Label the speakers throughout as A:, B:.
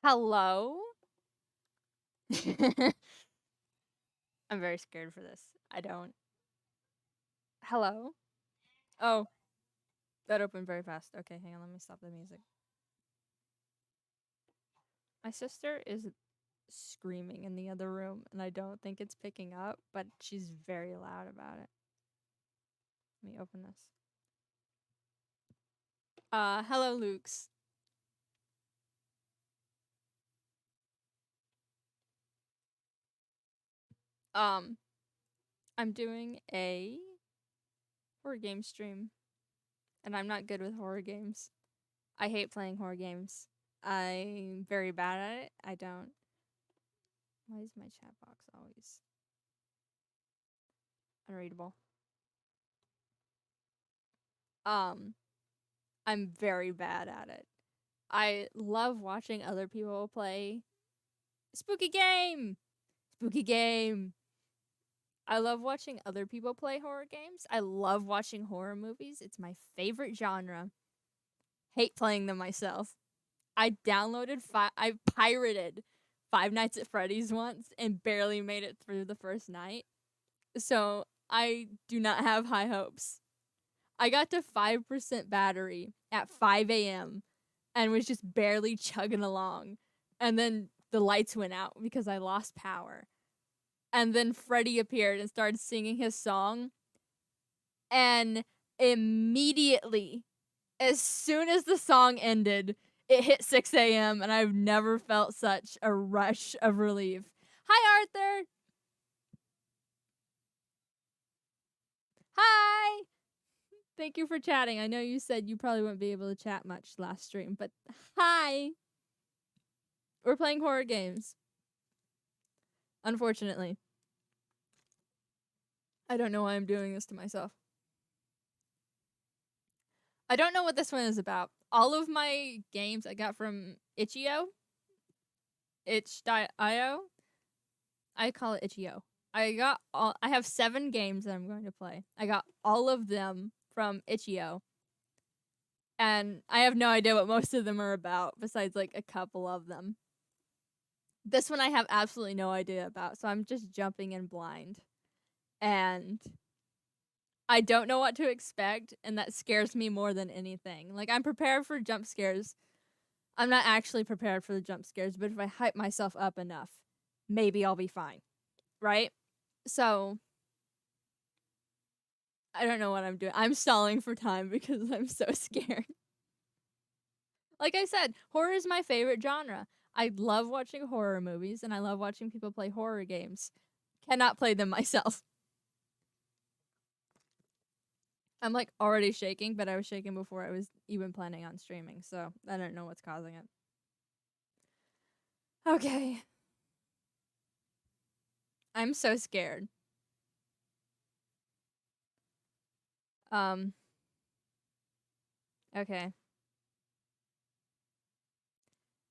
A: Hello? I'm very scared for this. I don't. Hello? Oh, that opened very fast. Okay, hang on. Let me stop the music. My sister is screaming in the other room, and I don't think it's picking up, but she's very loud about it. Let me open this. Hello, Luke's. I'm doing a horror game stream, and I'm not good with horror games. I hate playing horror games. I'm very bad at it. I don't. Why is my chat box always unreadable? I'm very bad at it. I love watching other people play spooky game. Spooky game. I love watching other people play horror games. I love watching horror movies. It's my favorite genre. Hate playing them myself. I pirated Five Nights at Freddy's once and barely made it through the first night. So I do not have high hopes. I got to 5% battery at 5 a.m. and was just barely chugging along. And then the lights went out because I lost power. And then Freddy appeared and started singing his song. And immediately, as soon as the song ended, it hit 6 a.m. and I've never felt such a rush of relief. Hi, Arthur. Hi. Thank you for chatting. I know you said you probably wouldn't be able to chat much last stream, but hi. We're playing horror games. Unfortunately. I don't know why I'm doing this to myself. I don't know what this one is about. All of my games I got from itch.io. Itch.io. I call it itch.io. I have 7 games that I'm going to play. I got all of them from itch.io. And I have no idea what most of them are about besides like a couple of them. This one I have absolutely no idea about, so I'm just jumping in blind. And I don't know what to expect, and that scares me more than anything. Like, I'm prepared for jump scares. I'm not actually prepared for the jump scares, but if I hype myself up enough, maybe I'll be fine. Right? So, I don't know what I'm doing. I'm stalling for time because I'm so scared. Like I said, horror is my favorite genre. I love watching horror movies, and I love watching people play horror games. Cannot play them myself. I'm like already shaking, but I was shaking before I was even planning on streaming, so I don't know what's causing it. Okay. I'm so scared. Okay.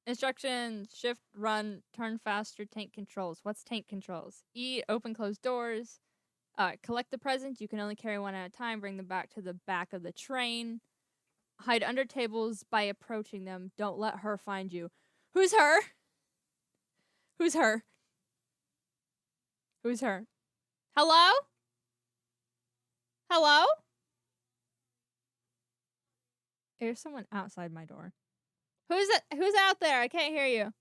A: Instructions: shift, run, turn faster, tank controls. What's tank controls? E, open, close doors. Collect the presents. You can only carry one at a time. Bring them back to the back of the train. Hide under tables by approaching them. Don't let her find you. Who's her? Who's her? Who's her? Hello? Hello? There's someone outside my door. Who's it? Who's out there? I can't hear you.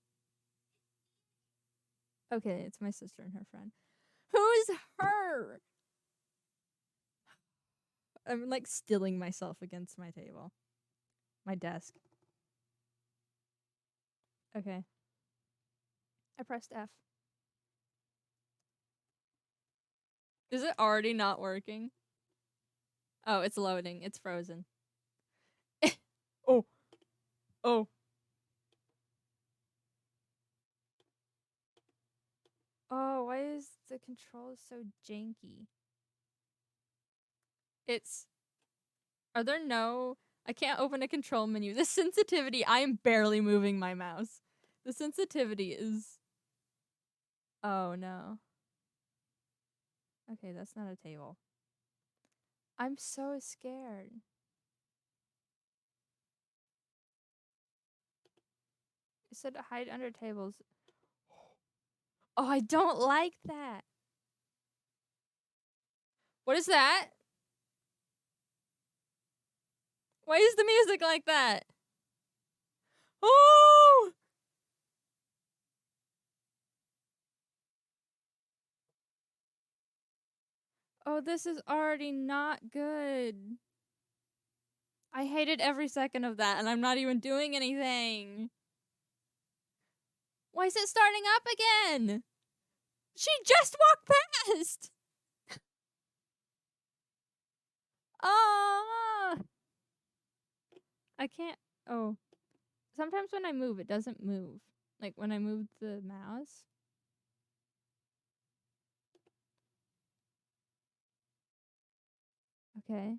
A: Okay, it's my sister and her friend. Who's her? I'm like stilling myself against my table. My desk. Okay. I pressed F. Is it already not working? Oh, it's loading. It's frozen. Oh. Oh. Oh, why is the controls so janky? It's... Are there no... I can't open a control menu. The sensitivity, I am barely moving my mouse. The sensitivity is... Oh, no. Okay, that's not a table. I'm so scared. It said hide under tables. Oh, I don't like that. What is that? Why is the music like that? Oh! Oh, this is already not good. I hated every second of that, and I'm not even doing anything. Why is it starting up again? She just walked past! Oh! I can't. Oh. Sometimes when I move, it doesn't move. Like when I move the mouse. Okay.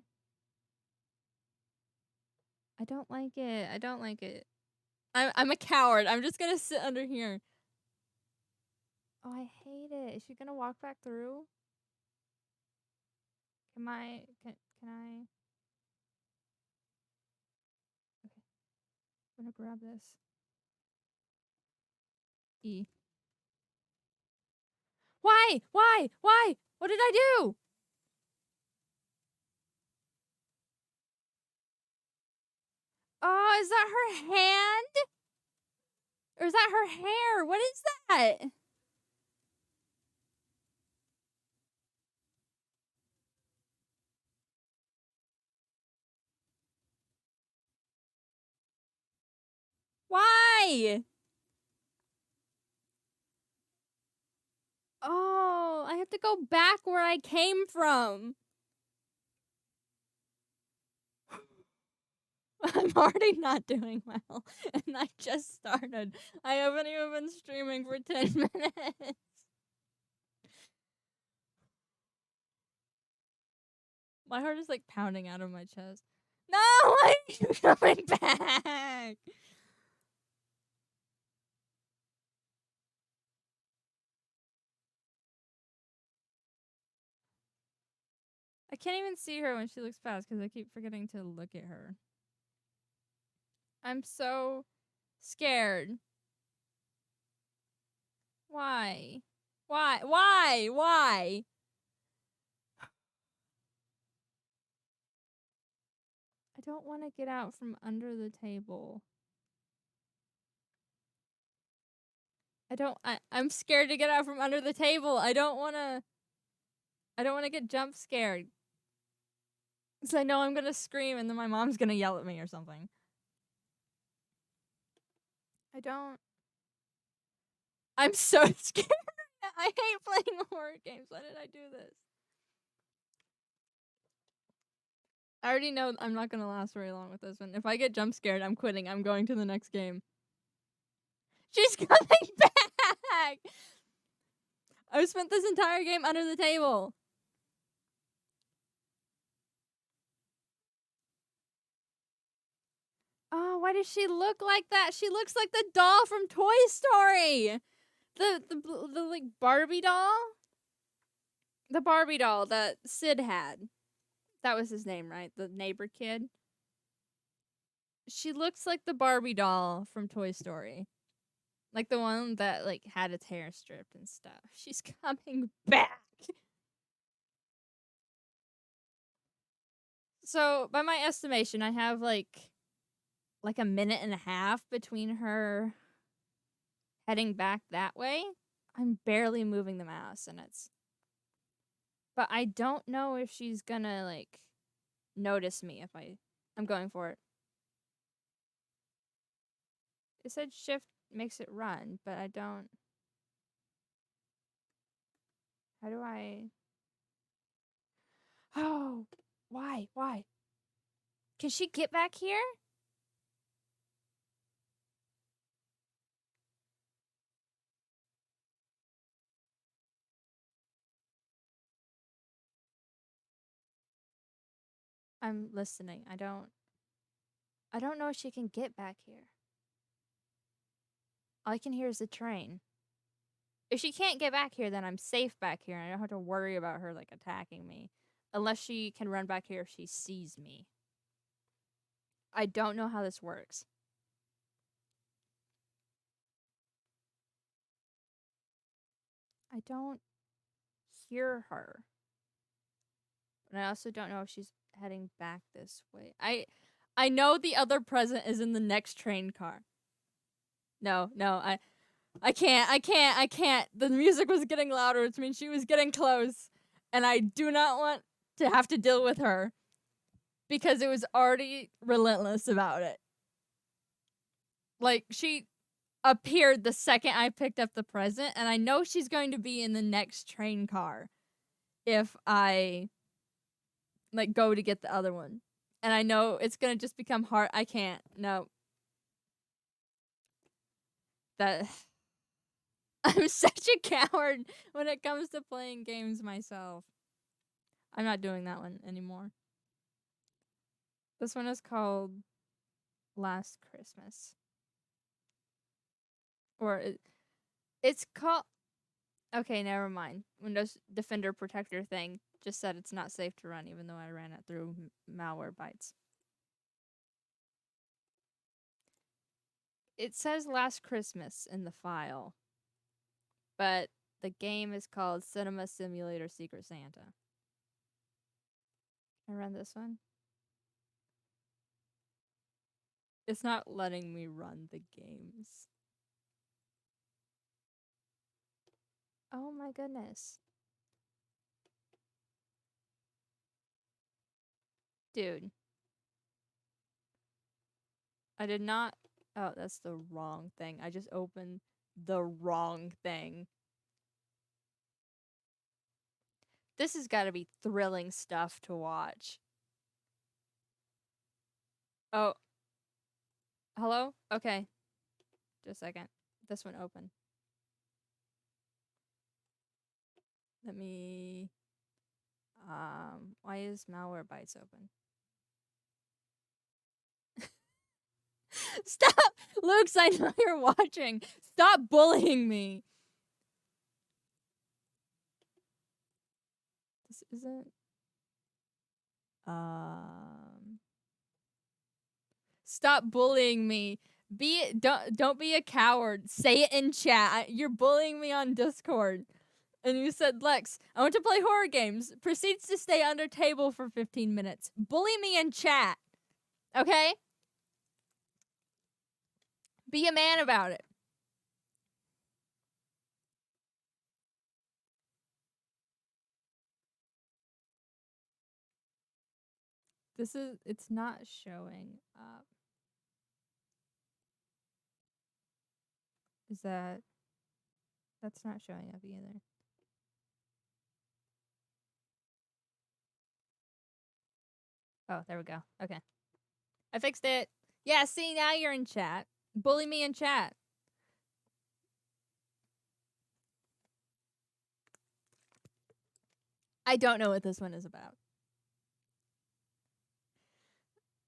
A: I don't like it. I don't like it. I'm a coward. I'm just gonna sit under here. Oh, I hate it. Is she gonna walk back through? Can I? Okay. I'm gonna grab this. E. Why? Why? Why? What did I do? Oh, is that her hand? Or is that her hair? What is that? Why? Oh, I have to go back where I came from. I'm already not doing well, and I just started. I haven't even been streaming for 10 minutes. My heart is like pounding out of my chest. No, why are you coming back? I can't even see her when she looks past because I keep forgetting to look at her. I'm so scared. Why? Why? Why? Why? I don't want to get out from under the table. I'm scared to get out from under the table. I don't want to get jump scared. So I know I'm going to scream and then my mom's going to yell at me or something. I'm so scared. I hate playing horror games. Why did I do this? I already know I'm not going to last very long with this one. If I get jump scared, I'm quitting. I'm going to the next game. She's coming back! I've spent this entire game under the table. Oh, why does she look like that? She looks like the doll from Toy Story. The like Barbie doll? The Barbie doll that Sid had. That was his name, right? The neighbor kid. She looks like the Barbie doll from Toy Story. Like the one that like had its hair stripped and stuff. She's coming back. So, by my estimation, I have like a minute and a half between her heading back that way. I'm barely moving the mouse and but I don't know if she's gonna like notice me if I'm going for it. It said shift makes it run, but I don't. How do I? Oh, why? Why? Can she get back here? I'm listening. I don't know if she can get back here. All I can hear is the train. If she can't get back here, then I'm safe back here and I don't have to worry about her like attacking me. Unless she can run back here if she sees me. I don't know how this works. I don't hear her. And I also don't know if she's heading back this way. I know the other present is in the next train car. No, I can't. The music was getting louder, which means she was getting close. And I do not want to have to deal with her. Because it was already relentless about it. Like, she appeared the second I picked up the present, and I know she's going to be in the next train car if I, like, go to get the other one. And I know it's gonna just become hard. I can't. No. That... I'm such a coward when it comes to playing games myself. I'm not doing that one anymore. This one is called Last Christmas. Or it's called... Okay, never mind. Windows Defender Protector thing just said it's not safe to run, even though I ran it through malware bytes. It says Last Christmas in the file, but the game is called Cinema Simulator Secret Santa. Can I run this one? It's not letting me run the games. Oh my goodness. Dude. I did not... Oh, that's the wrong thing. I just opened the wrong thing. This has got to be thrilling stuff to watch. Oh. Hello? Okay. Just a second. This one open. Let me... why is malware bytes open? Stop! Luke, I know you're watching. Stop bullying me. This isn't... Stop bullying me. Don't be a coward. Say it in chat. You're bullying me on Discord. And you said, Lex, I want to play horror games. Proceeds to stay under table for 15 minutes. Bully me in chat. Okay? Be a man about it. It's not showing up. That's not showing up either. Oh, there we go. Okay. I fixed it. Yeah, see, now you're in chat. Bully me in chat. I don't know what this one is about.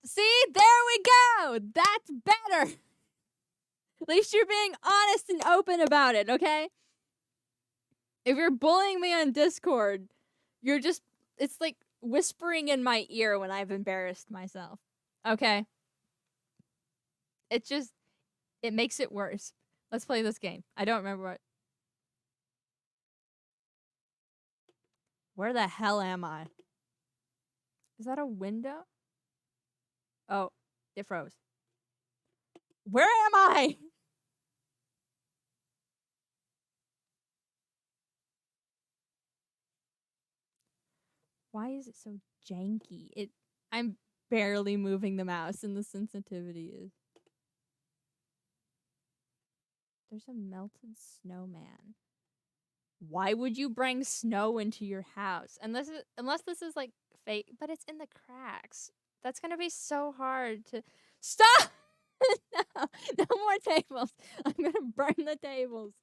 A: See, there we go. That's better. At least you're being honest and open about it, okay? If you're bullying me on Discord, you're just... It's like whispering in my ear when I've embarrassed myself. Okay? It makes it worse. Let's play this game. I don't remember what... Where the hell am I? Is that a window? Oh, it froze. Where am I? Why is it so janky? I'm barely moving the mouse and the sensitivity is... There's a melted snowman. Why would you bring snow into your house? Unless this is like fake, but it's in the cracks. That's gonna be so hard to... Stop! No more tables. I'm gonna burn the tables.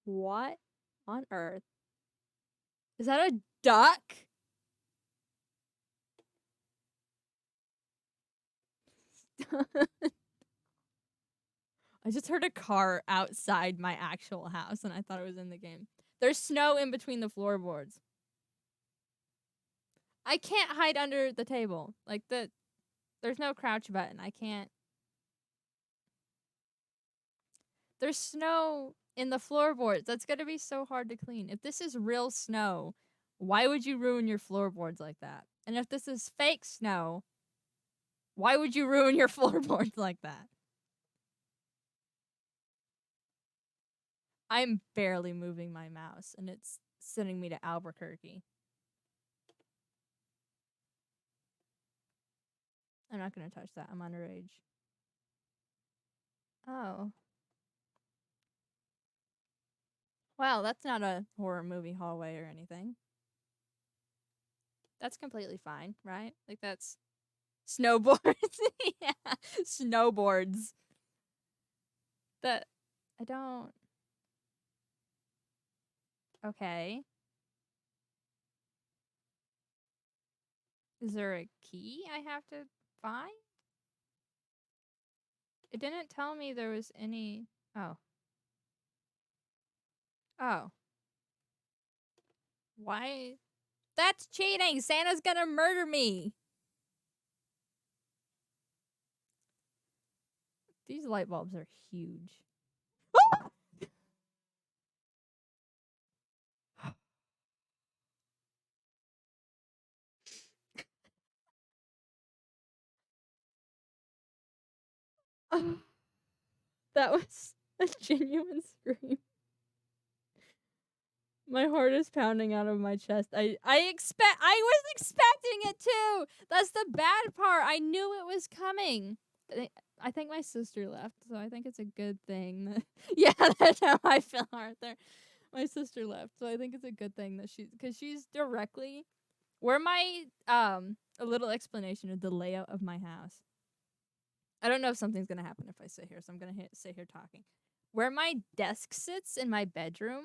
A: What on earth? Is that a duck? I just heard a car outside my actual house and I thought it was in the game. There's snow in between the floorboards. I can't hide under the table. Like, there's no crouch button. I can't. There's snow in the floorboards. That's gonna be so hard to clean. If this is real snow, why would you ruin your floorboards like that? And if this is fake snow, why would you ruin your floorboards like that? I'm barely moving my mouse, and it's sending me to Albuquerque. I'm not gonna touch that. I'm underage. Oh. Well, that's not a horror movie hallway or anything. That's completely fine, right? Like, that's snowboards. Yeah, snowboards. That I don't. Okay. Is there a key I have to find? It didn't tell me there was any. Oh. Oh. Why? That's cheating! Santa's gonna murder me! These light bulbs are huge. That was a genuine scream. My heart is pounding out of my chest. I was expecting it too. That's the bad part. I knew it was coming. I think my sister left, so I think it's a good thing that yeah, that's how I feel, Arthur. My sister left, so I think it's a good thing that she's directly where my a little explanation of the layout of my house. I don't know if something's gonna happen if I sit here, so I'm gonna sit here talking. Where my desk sits in my bedroom,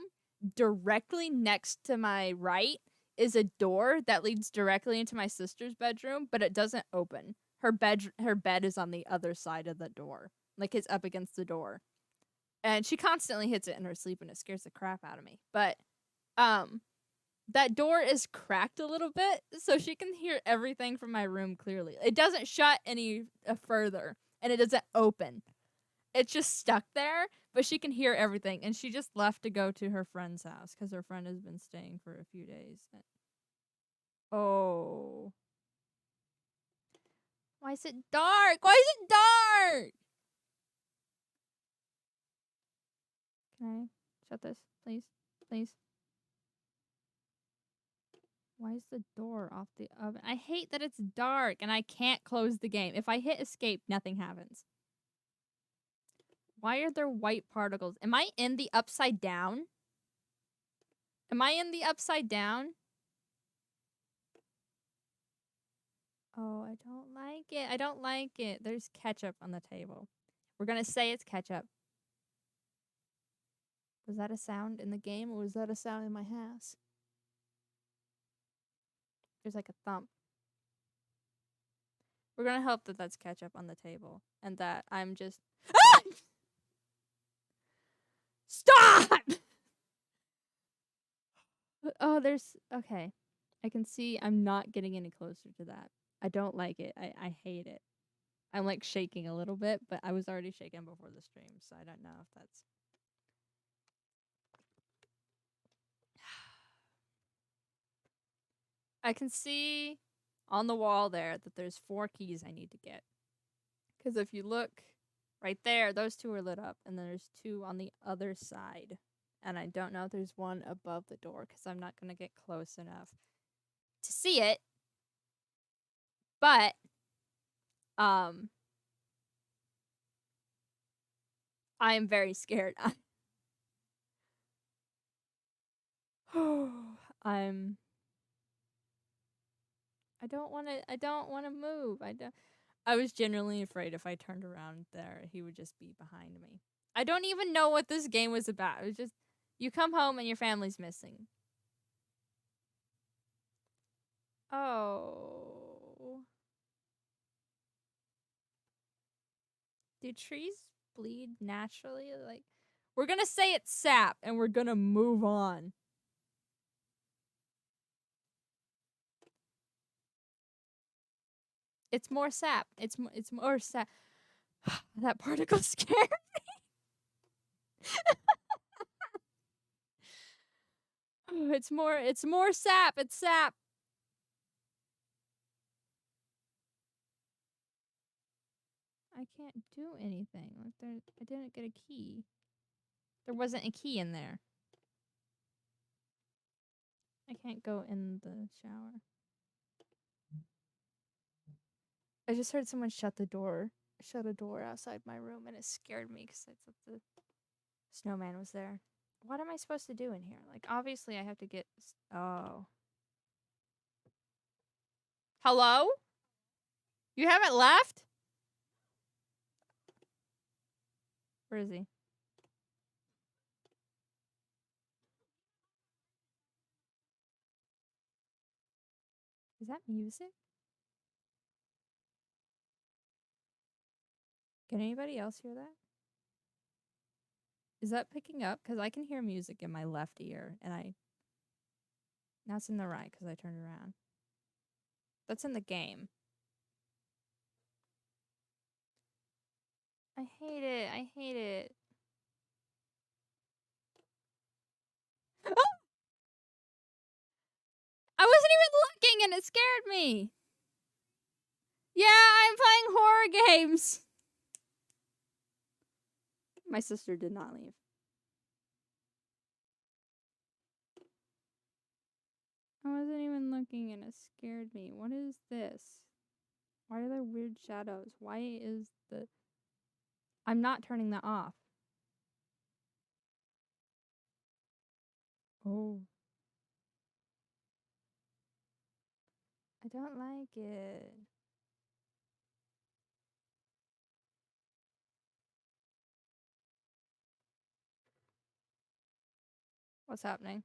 A: directly next to my right is a door that leads directly into my sister's bedroom, but it doesn't open. Her bed is on the other side of the door, like it's up against the door, and she constantly hits it in her sleep, and it scares the crap out of me. But that door is cracked a little bit, so she can hear everything from my room clearly. It doesn't shut any further, and it doesn't open. It's just stuck there, but she can hear everything, and she just left to go to her friend's house because her friend has been staying for a few days. Oh. Why is it dark? Why is it dark? Can I shut this, please? Please. Why is the door off the oven? I hate that it's dark and I can't close the game. If I hit escape, nothing happens. Why are there white particles? Am I in the upside down? Am I in the upside down? Oh, I don't like it. I don't like it. There's ketchup on the table. We're gonna say it's ketchup. Was that a sound in the game or was that a sound in my house? There's like a thump. We're gonna hope that that's ketchup on the table and that I'm just. Ah! Stop! Oh, there's. Okay. I can see I'm not getting any closer to that. I don't like it. I hate it. I'm like shaking a little bit, but I was already shaking before the stream, so I don't know if that's. I can see on the wall there that there's 4 keys I need to get. Because if you look right there, those 2 are lit up, and then there's 2 on the other side. And I don't know if there's 1 above the door because I'm not going to get close enough to see it. But, I am very scared. I don't want to move. I was genuinely afraid if I turned around there, he would just be behind me. I don't even know what this game was about. It was just, you come home and your family's missing. Oh. Do trees bleed naturally? Like, we're gonna say it's sap and we're gonna move on. It's more sap. It's more sap. That particle scared me. it's more sap. It's sap. I can't do anything. Like I didn't get a key. There wasn't a key in there. I can't go in the shower. I just heard someone shut a door outside my room, and it scared me because I thought the snowman was there. What am I supposed to do in here? Like, obviously I have to get... Oh. Hello? You haven't left? Where is he? Is that music? Can anybody else hear that? Is that picking up? Because I can hear music in my left ear, and now it's in the right because I turned around. That's in the game. I hate it. I hate it. I wasn't even looking and it scared me. Yeah, I'm playing horror games. My sister did not leave. I wasn't even looking and it scared me. What is this? Why are there weird shadows? Why is the... I'm not turning that off. Oh. I don't like it. What's happening?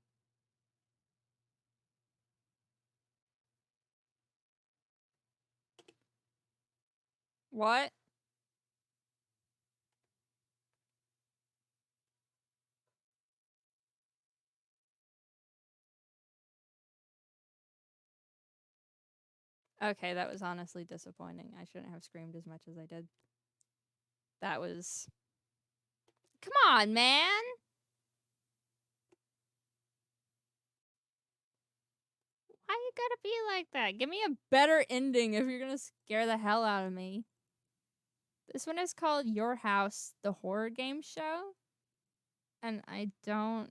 A: What? Okay, that was honestly disappointing. I shouldn't have screamed as much as I did. That was... Come on, man! Why you gotta be like that? Give me a better ending if you're gonna scare the hell out of me. This one is called Your House, the horror game show. And I don't...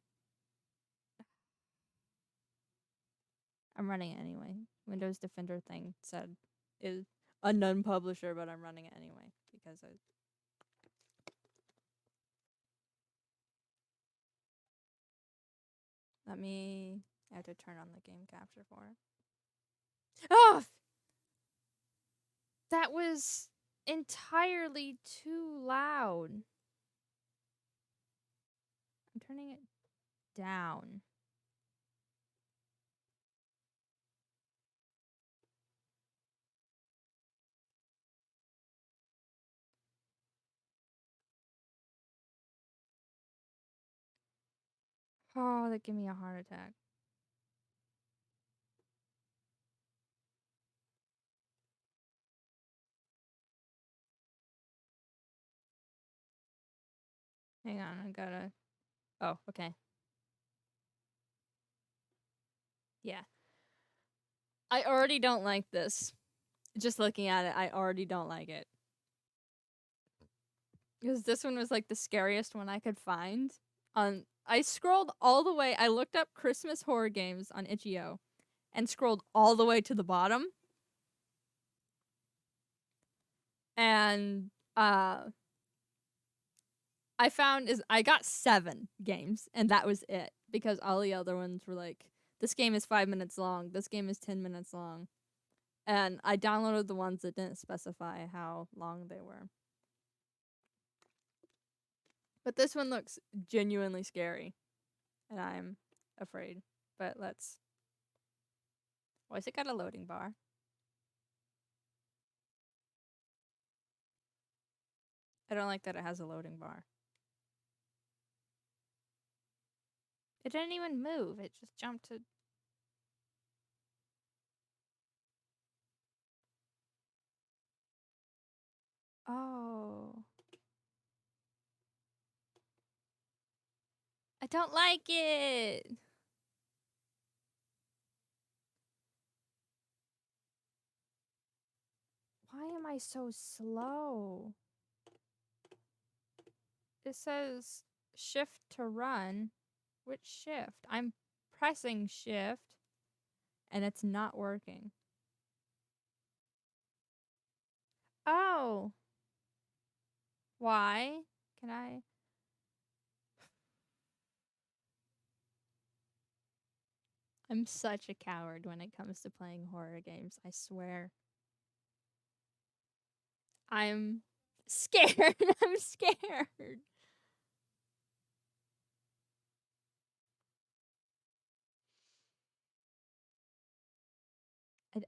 A: I'm running it anyway. Windows Defender thing said is a non-publisher, but I'm running it anyway because I... Let me... I have to turn on the game capture for it. Oh! That was entirely too loud. I'm turning it down. Oh, that gave me a heart attack. Hang on, I gotta... Oh, okay. Yeah. I already don't like this. Just looking at it, I already don't like it. Because this one was like the scariest one I could find. I scrolled all the way. I looked up Christmas horror games on itch.io and scrolled all the way to the bottom. And I got 7 games and that was it. Because all the other ones were like, this game is 5 minutes long. This game is 10 minutes long. And I downloaded the ones that didn't specify how long they were. But this one looks genuinely scary. And I'm afraid. But let's... Why has it got a loading bar? I don't like that it has a loading bar. It didn't even move. It just jumped to... Oh. I don't like it. Why am I so slow? It says shift to run. Which shift? I'm pressing shift and it's not working. Oh. Why? Can I? I'm such a coward when it comes to playing horror games, I swear. I'm scared. I'm scared.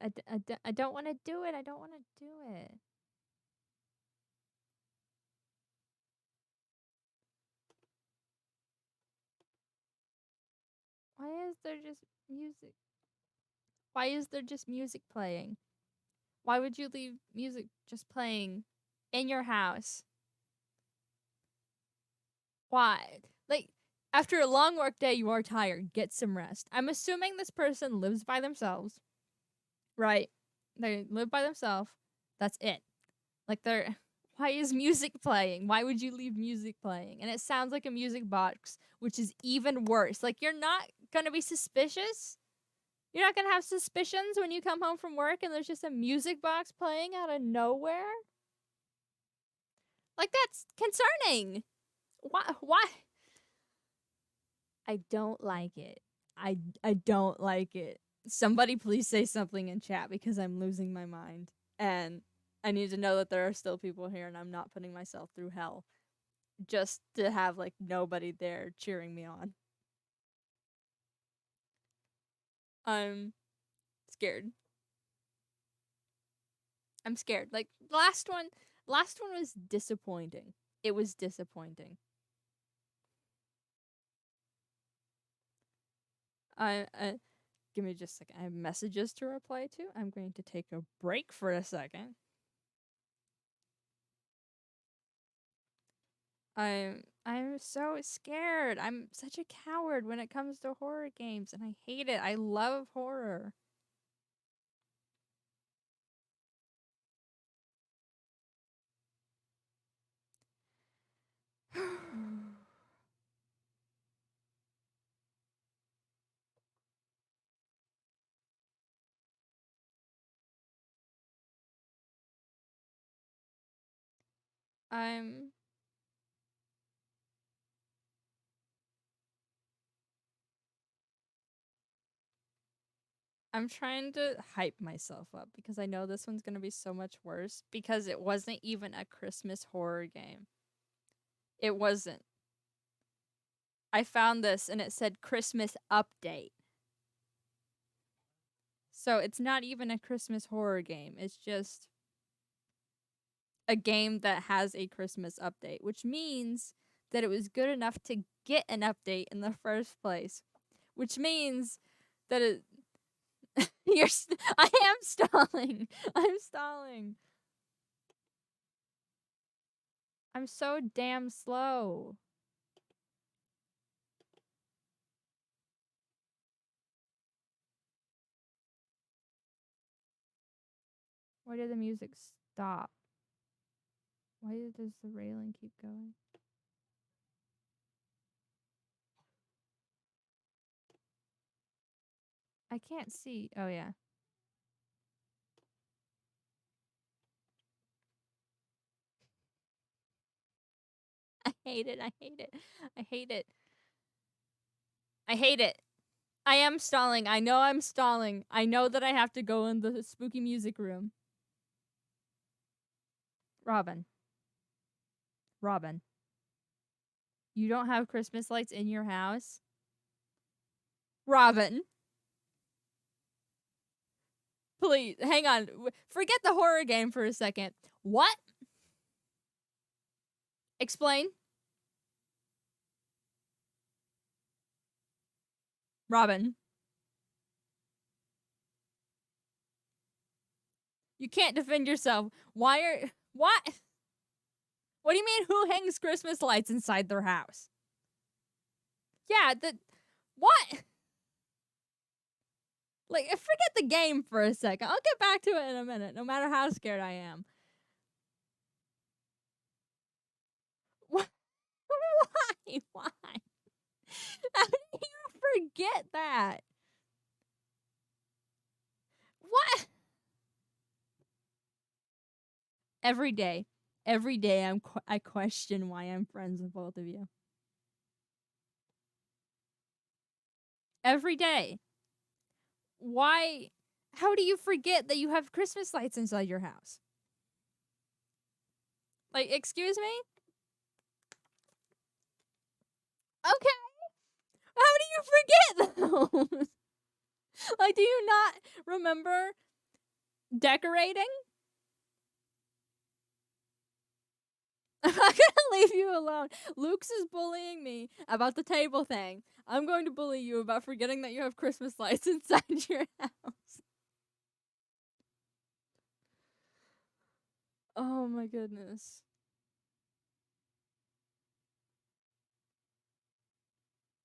A: I don't want to do it. I don't want to do it. Why is there just music? Why is there just music playing? Why would you leave music just playing in your house? Why? Like, after a long work day, you are tired. Get some rest. I'm assuming this person lives by themselves, right? They live by themselves. That's it. Like, why is music playing? Why would you leave music playing? And it sounds like a music box, which is even worse. Like, you're not gonna be suspicious. You're not gonna have suspicions when you come home from work and there's just a music box playing out of nowhere. Like, that's concerning. Why? I don't like it. I don't like it. Somebody please say something in chat because I'm losing my mind. And I need to know that there are still people here and I'm not putting myself through hell just to have like nobody there cheering me on. I'm scared. I'm scared. Like last one was disappointing. It was disappointing. Give me just a second. I have messages to reply to. I'm going to take a break for a second. I'm so scared. I'm such a coward when it comes to horror games and I hate it. I love horror. I'm I'm trying to hype myself up because I know this one's going to be so much worse because it wasn't even a Christmas horror game. It wasn't. I found this and it said Christmas update. So it's not even a Christmas horror game. It's just a game that has a Christmas update, which means that it was good enough to get an update in the first place, which means that it I am stalling. I'm stalling. I'm so damn slow. Why did the music stop? Why does the railing keep going? I can't see. Oh, yeah. I hate it. I hate it. I hate it. I hate it. I am stalling. I know I'm stalling. I know that I have to go in the spooky music room. Robin. Robin. You don't have Christmas lights in your house? Robin. Please, hang on. Forget the horror game for a second. What? Explain. Robin. You can't defend yourself. Why are... What? What do you mean who hangs Christmas lights inside their house? Yeah, what? Like, forget the game for a second. I'll get back to it in a minute, no matter how scared I am. What? Why? Why? How do you forget that? What? Every day. Every day I question why I'm friends with both of you. Every day. Why? How do you forget that you have Christmas lights inside your house? Like, excuse me? Okay. How do you forget those? Like, do you not remember decorating? I'm not gonna leave you alone. Luke's is bullying me about the table thing. I'm going to bully you about forgetting that you have Christmas lights inside your house. Oh my goodness.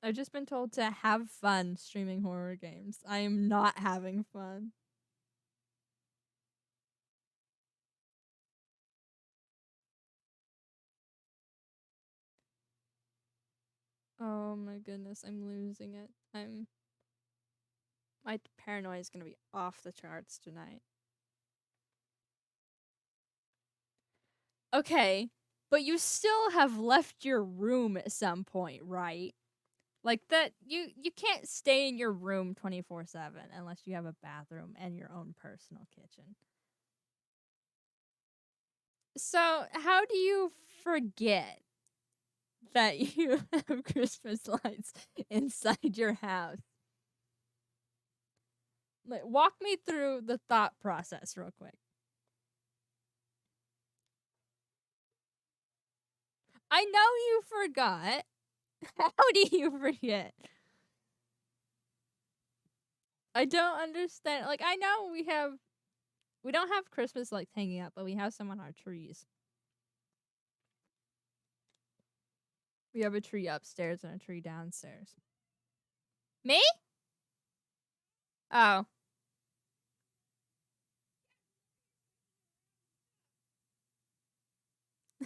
A: I've just been told to have fun streaming horror games. I am not having fun. Oh my goodness, I'm losing it. My paranoia is gonna be off the charts tonight. Okay, but you still have left your room at some point, right? Like that you can't stay in your room 24/7 unless you have a bathroom and your own personal kitchen. So, how do you forget that you have Christmas lights inside your house? Like, walk me through the thought process real quick. I know you forgot. How do you forget? I don't understand. Like, I know we don't have Christmas lights hanging up, but we have some on our trees. We have a tree upstairs and a tree downstairs. Me? Oh.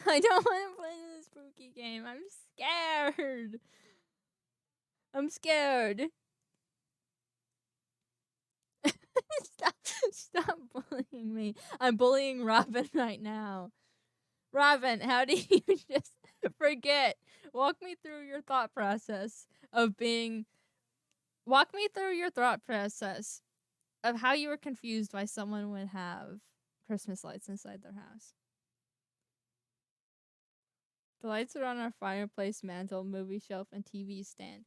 A: I don't want to play this spooky game. I'm scared. I'm scared. Stop bullying me. I'm bullying Robin right now. Robin, how do you just forget? Walk me through your thought process of being. Walk me through your thought process of how you were confused why someone would have Christmas lights inside their house. The lights are on our fireplace, mantle, movie shelf, and TV stand.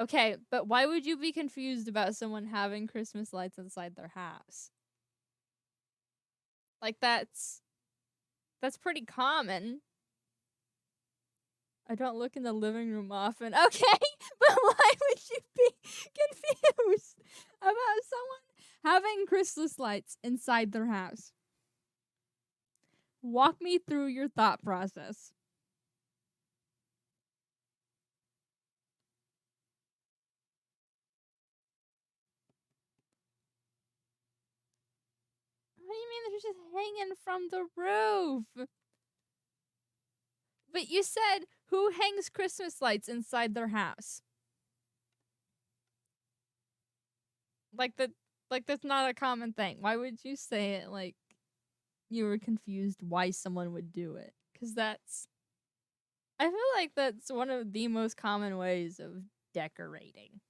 A: Okay, but why would you be confused about someone having Christmas lights inside their house? Like that's pretty common. I don't look in the living room often. Okay, but why would you be confused about someone having Christmas lights inside their house? Walk me through your thought process. What do you mean they're just hanging from the roof? But you said who hangs Christmas lights inside their house? Like that that's not a common thing. Why would you say it like you were confused why someone would do it? Cuz that's I feel like that's one of the most common ways of decorating.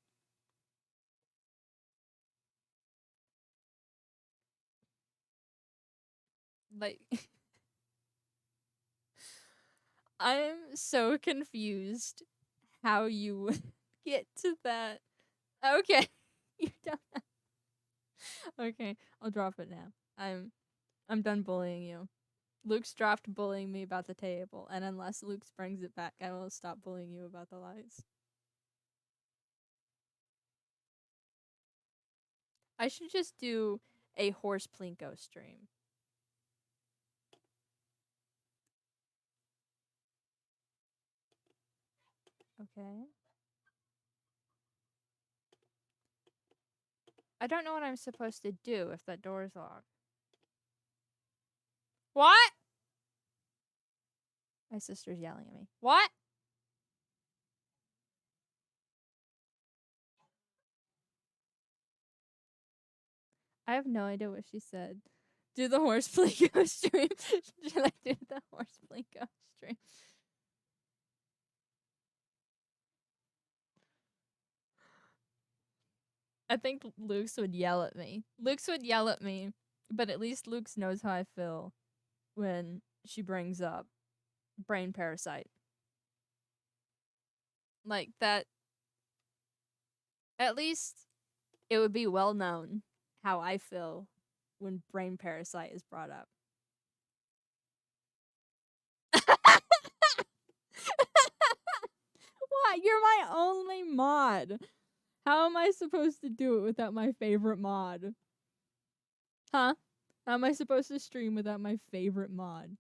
A: Like I'm so confused how you would get to that. Okay. You don't. Okay, I'll drop it now. I'm done bullying you. Luke's dropped bullying me about the table, and unless Luke brings it back, I will stop bullying you about the lights. I should just do a horse plinko stream. Okay. I don't know what I'm supposed to do if that door is locked. What? My sister's yelling at me. What? I have no idea what she said. Do the horse Plinko stream. Should I do the horse Plinko stream? I think Luke's would yell at me. Luke's would yell at me, but at least Luke's knows how I feel when she brings up brain parasite. Like that, at least it would be well known how I feel when brain parasite is brought up. What? You're my only mod. How am I supposed to do it without my favorite mod? Huh? How am I supposed to stream without my favorite mod?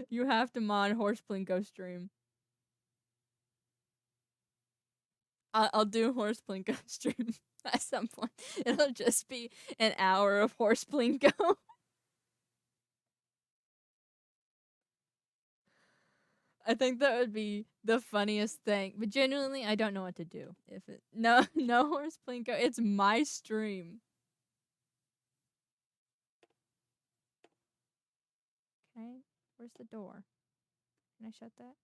A: You have to mod Horse Plinko stream. I'll do Horse Plinko stream at some point. It'll just be an hour of Horse Plinko. I think that would be the funniest thing. But genuinely, I don't know what to do. If it no Horse Plinko, it's my stream. Okay, where's the door? Can I shut that?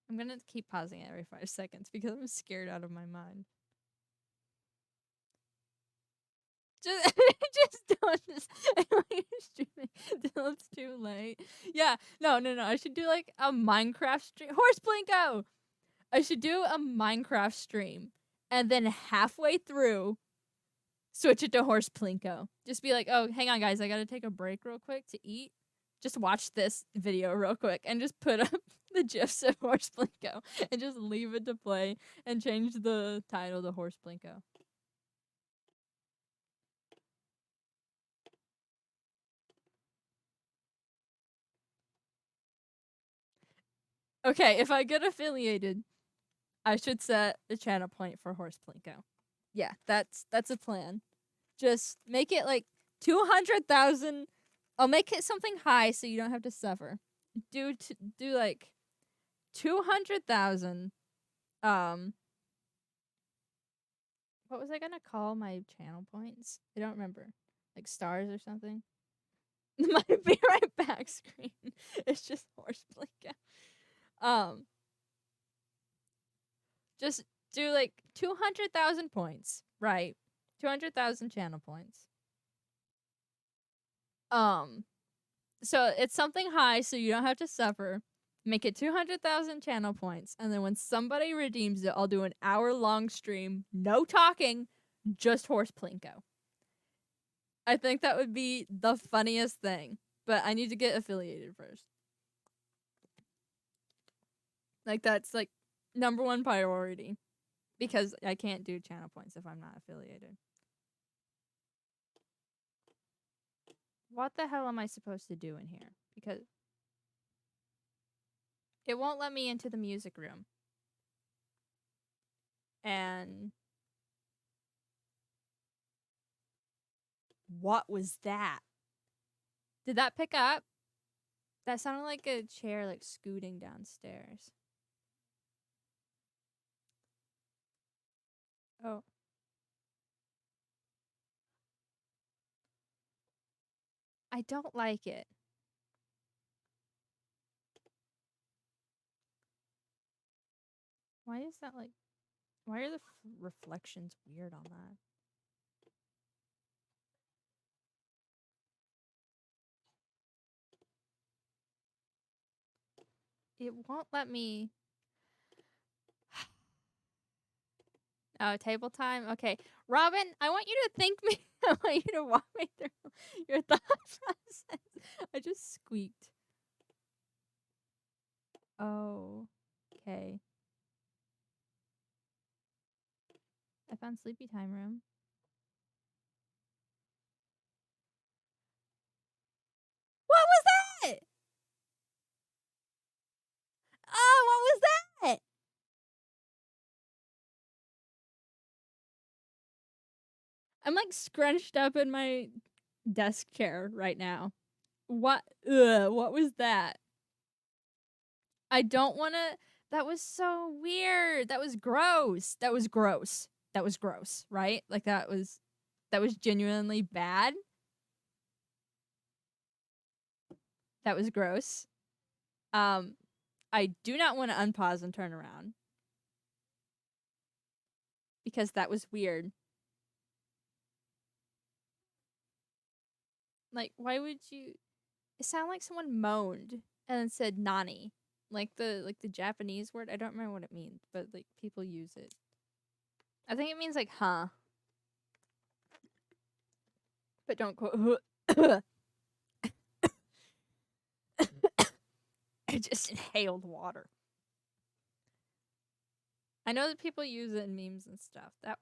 A: I'm gonna keep pausing it every 5 seconds because I'm scared out of my mind. Just don't streaming till it's too late. Yeah, no. I should do like a Minecraft stream. Horse Plinko! I should do a Minecraft stream and then halfway through switch it to Horse Plinko. Just be like, oh, hang on, guys, I gotta take a break real quick to eat. Just watch this video real quick and just put up the gifs of Horse Plinko and just leave it to play and change the title to Horse Plinko. Okay, if I get affiliated, I should set the channel point for Horse Plinko. Yeah, that's a plan. Just make it like 200,000. I'll make it something high so you don't have to suffer. Do like 200,000. What was I gonna call my channel points? I don't remember. Like stars or something. My be right back screen. It's just Horse Plinko. Just do like 200,000 points, right? 200,000 channel points. So it's something high so you don't have to suffer. Make it 200,000 channel points, and then when somebody redeems it, I'll do an hour-long stream, no talking, just Horse Plinko. I think that would be the funniest thing, but I need to get affiliated first. Like that's like #1 priority because I can't do channel points if I'm not affiliated. What the hell am I supposed to do in here? Because it won't let me into the music room. And what was that? Did that pick up? That sounded like a chair like scooting downstairs. Oh. I don't like it. Why is that like... Why are the reflections weird on that? It won't let me... Oh, table time? Okay. Robin, I want you to thank me. I want you to walk me through your thought process. I just squeaked. Oh. Okay. I found sleepy time room. What was that? Oh, what was that? I'm like scrunched up in my desk chair right now. What? Ugh, what was that? I don't want to. That was so weird. That was gross. That was gross. That was gross, right? Like that was genuinely bad. That was gross. I do not want to unpause and turn around because that was weird. Like, why would you? It sounded like someone moaned and then said "nani," like the Japanese word. I don't remember what it means, but like people use it. I think it means like "huh," but don't quote. I just inhaled water. I know that people use it in memes and stuff. That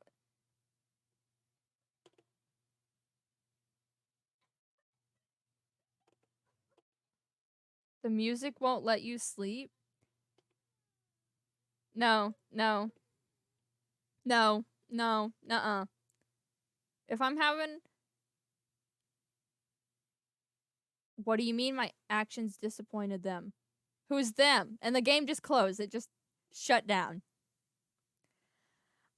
A: the music won't let you sleep. No, no, no, no, nuh-uh. If I'm having, what do you mean my actions disappointed them? Who's them? And the game just closed. It just shut down.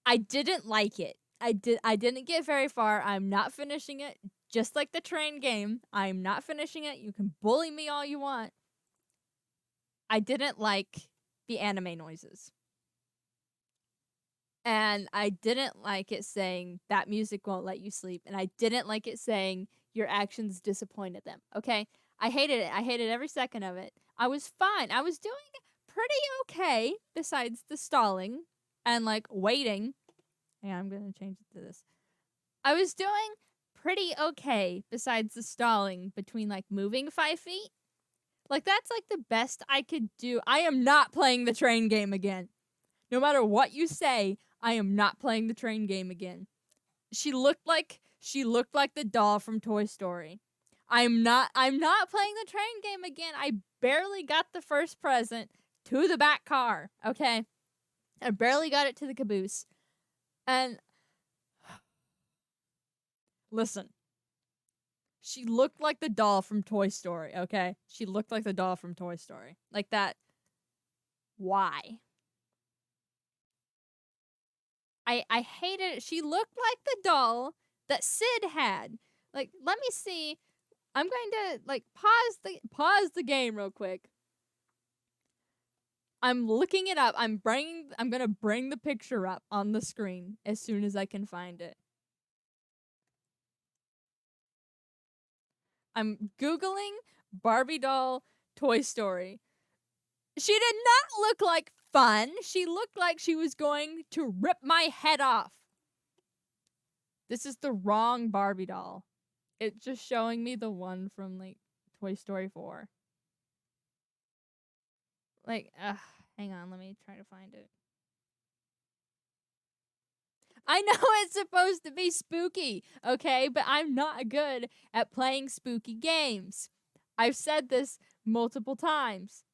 A: I didn't like it. I didn't get very far. I'm not finishing it. Just like the train game, I'm not finishing it. You can bully me all you want. I didn't like the anime noises. And I didn't like it saying that music won't let you sleep. And I didn't like it saying your actions disappointed them. Okay? I hated it. I hated every second of it. I was fine. I was doing pretty okay besides the stalling and like waiting. Yeah, I'm going to change it to this. I was doing pretty okay besides the stalling between like moving 5 feet. Like that's like the best I could do. I am not playing the train game again. No matter what you say, I am not playing the train game again. She looked like the doll from Toy Story. I'm not playing the train game again. I barely got the first present to the back car, okay? I barely got it to the caboose. And listen. She looked like the doll from Toy Story, okay? She looked like the doll from Toy Story. Like that. Why? I hated it. She looked like the doll that Sid had. Like, let me see. I'm going to like pause the game real quick. I'm looking it up. I'm gonna bring the picture up on the screen as soon as I can find it. I'm Googling Barbie doll Toy Story. She did not look like fun. She looked like she was going to rip my head off. This is the wrong Barbie doll. It's just showing me the one from like Toy Story 4. Like, hang on, let me try to find it. I know it's supposed to be spooky, okay? But I'm not good at playing spooky games. I've said this multiple times.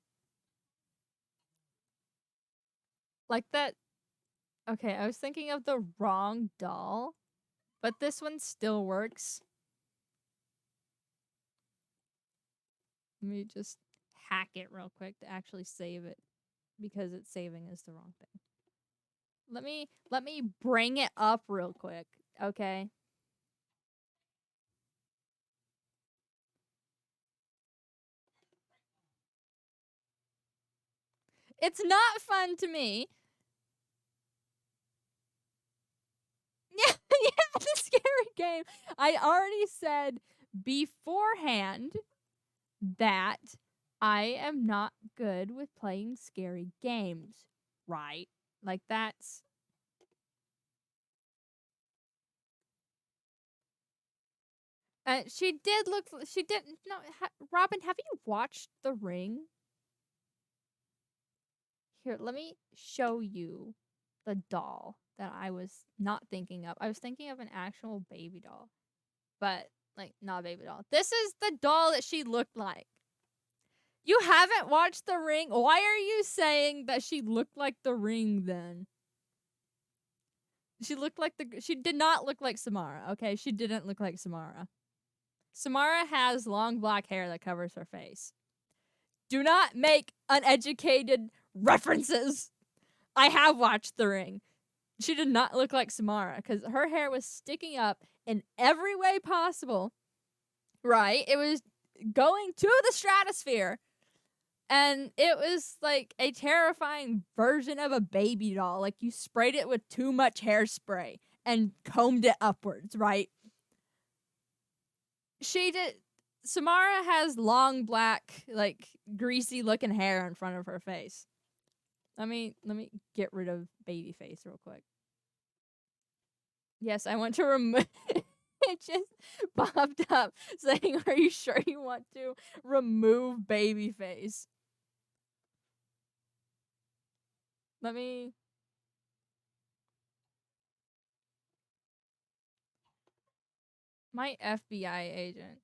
A: Like that. Okay, I was thinking of the wrong doll, but this one still works. Let me just hack it real quick to actually save it because it's saving is the wrong thing. Let me bring it up real quick, okay? It's not fun to me. Yeah, yeah, the scary game. I already said beforehand that I am not good with playing scary games, right? Like that's she did look. She didn't. No, Robin, have you watched The Ring? Here, let me show you the doll that I was not thinking of. I was thinking of an actual baby doll, but like not a baby doll. This is the doll that she looked like. You haven't watched The Ring? Why are you saying that she looked like The Ring then? She did not look like Samara, okay? She didn't look like Samara. Samara has long black hair that covers her face. Do not make uneducated references. I have watched The Ring. She did not look like Samara because her hair was sticking up in every way possible. Right? It was going to the stratosphere. And it was like a terrifying version of a baby doll. Like you sprayed it with too much hairspray and combed it upwards, right? Samara has long black, like greasy looking hair in front of her face. Let me get rid of baby face real quick. Yes, I want to remove it just popped up saying, "Are you sure you want to remove baby face?" Let me my FBI agent.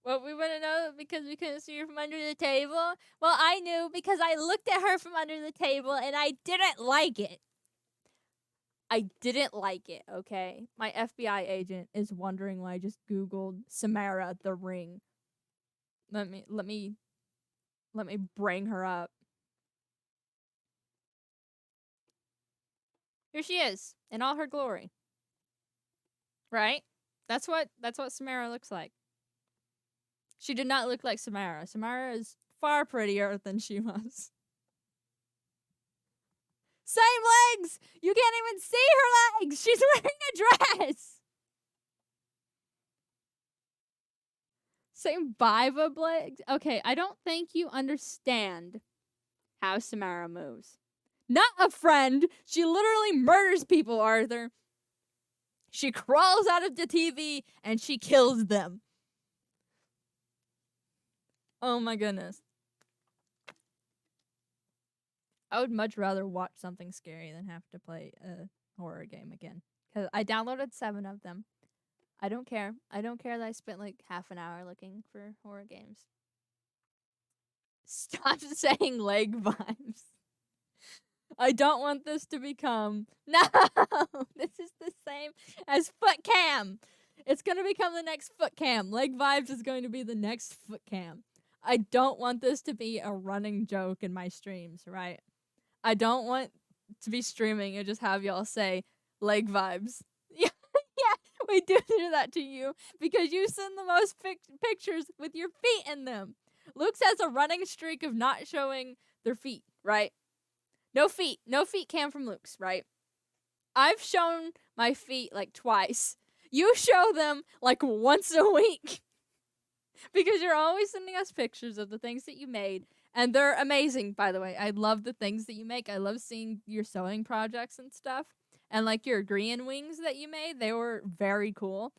A: Well, we wouldn't know because we couldn't see her from under the table. Well, I knew because I looked at her from under the table and I didn't like it. I didn't like it, okay? My FBI agent is wondering why I just Googled Samara the Ring. Let me bring her up. Here she is in all her glory. Right? That's what Samara looks like. She did not look like Samara. Samara is far prettier than she was. Same legs! You can't even see her legs! She's wearing a dress! Same vibe of legs? Okay, I don't think you understand how Samara moves. Not a friend! She literally murders people, Arthur. She crawls out of the TV and she kills them. Oh my goodness. I would much rather watch something scary than have to play a horror game again. Because I downloaded 7 of them. I don't care. I don't care that I spent like half an hour looking for horror games. Stop saying leg vibes. I don't want this to become... No! This is the same as foot cam. It's going to become the next foot cam. Leg vibes is going to be the next foot cam. I don't want this to be a running joke in my streams, right? I don't want to be streaming and just have y'all say leg vibes. Yeah, we do that to you because you send the most pictures with your feet in them. Luke's has a running streak of not showing their feet, right? No feet cam from Luke's, right? I've shown my feet like twice. You show them like once a week. Because you're always sending us pictures of the things that you made. And they're amazing, by the way. I love the things that you make. I love seeing your sewing projects and stuff. And like your green wings that you made, they were very cool.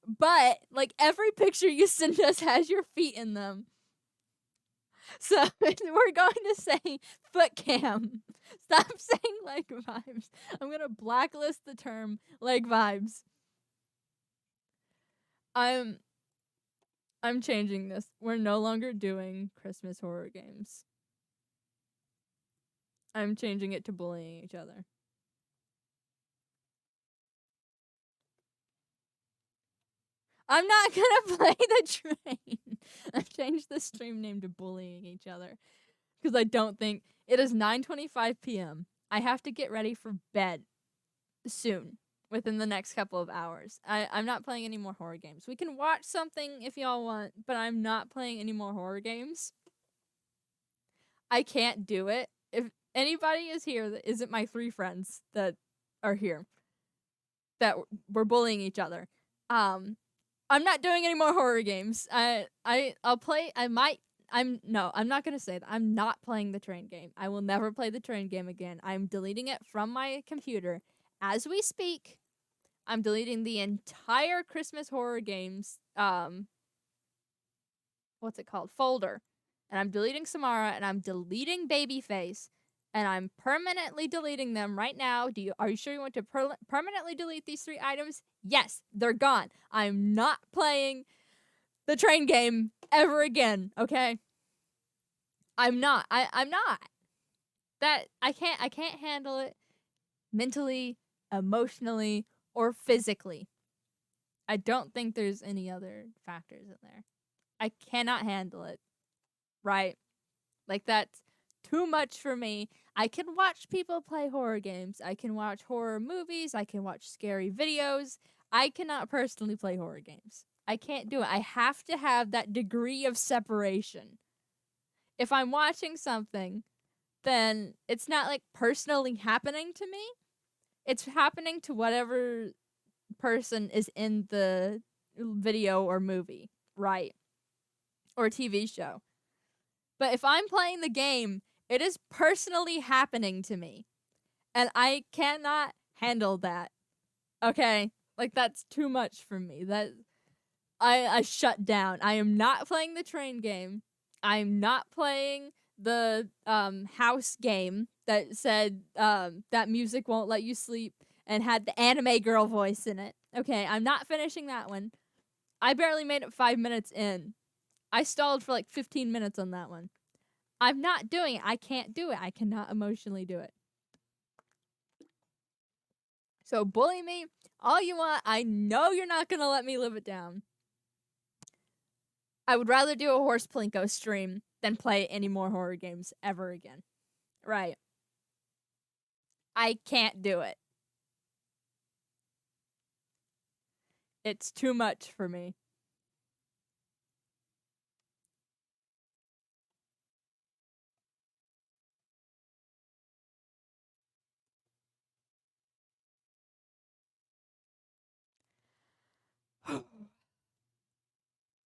A: But like every picture you send us has your feet in them. So we're going to say foot cam. Stop saying leg vibes. I'm going to blacklist the term leg vibes. I'm changing this. We're no longer doing Christmas horror games. I'm changing it to bullying each other. I'm not gonna play the train. I've changed the stream name to bullying each other. Because I don't think... It is 9:25 p.m. I have to get ready for bed soon. Within the next couple of hours. I'm not playing any more horror games. We can watch something if y'all want, but I'm not playing any more horror games. I can't do it. If anybody is here that isn't my 3 friends that are here, that we're bullying each other, I'm not doing any more horror games. I'll play. I'm not gonna say that. I'm not playing the train game. I will never play the train game again. I'm deleting it from my computer. As we speak, I'm deleting the entire Christmas horror games, what's it called? Folder. And I'm deleting Samara, and I'm deleting Babyface, and I'm permanently deleting them right now. Are you sure you want to permanently delete these 3 items? Yes, they're gone. I'm not playing the train game ever again, okay? I'm not. I'm not. That I can't handle it mentally. emotionally, or physically. I don't think there's any other factors in there. I cannot handle it. Right? Like, that's too much for me. I can watch people play horror games. I can watch horror movies. I can watch scary videos. I cannot personally play horror games. I can't do it. I have to have that degree of separation. If I'm watching something, then it's not like personally happening to me. It's happening to whatever person is in the video or movie, right? Or TV show. But if I'm playing the game, it is personally happening to me. And I cannot handle that. Okay? Like, that's too much for me. That I shut down. I am not playing the train game. I'm not playing the house game that said that music won't let you sleep and had the anime girl voice in it. Okay, I'm not finishing that one. I barely made it 5 minutes in. I stalled for like 15 minutes on that one. I'm not doing it. I can't do it. I cannot emotionally do it. So bully me all you want. I know you're not going to let me live it down. I would rather do a Horse Plinko stream than play any more horror games ever again. Right. I can't do it. It's too much for me.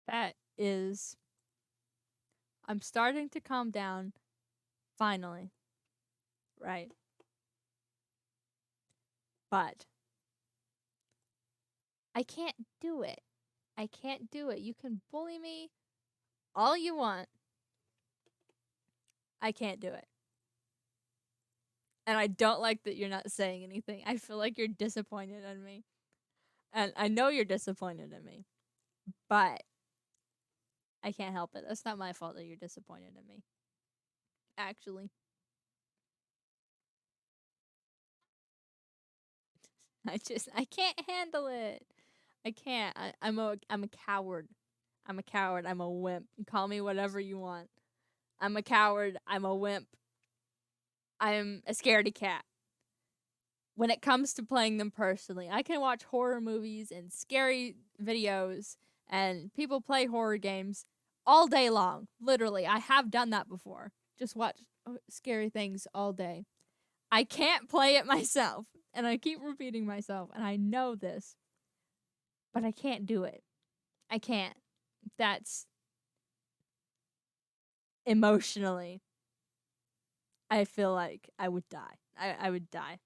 A: That is... I'm starting to calm down. Finally. Right. But I can't do it. I can't do it. You can bully me all you want. I can't do it. And I don't like that you're not saying anything. I feel like you're disappointed in me. And I know you're disappointed in me. But I can't help it. That's not my fault that you're disappointed in me. Actually. I can't handle it. I can't. I'm a coward. I'm a coward. I'm a wimp. Call me whatever you want. I'm a coward. I'm a wimp. I'm a scaredy cat. When it comes to playing them personally, I can watch horror movies and scary videos and people play horror games all day long. Literally, I have done that before. Just watch scary things all day. I can't play it myself, and I keep repeating myself, and I know this, but I can't do it. I can't. That's emotionally, I feel like I would die. I would die.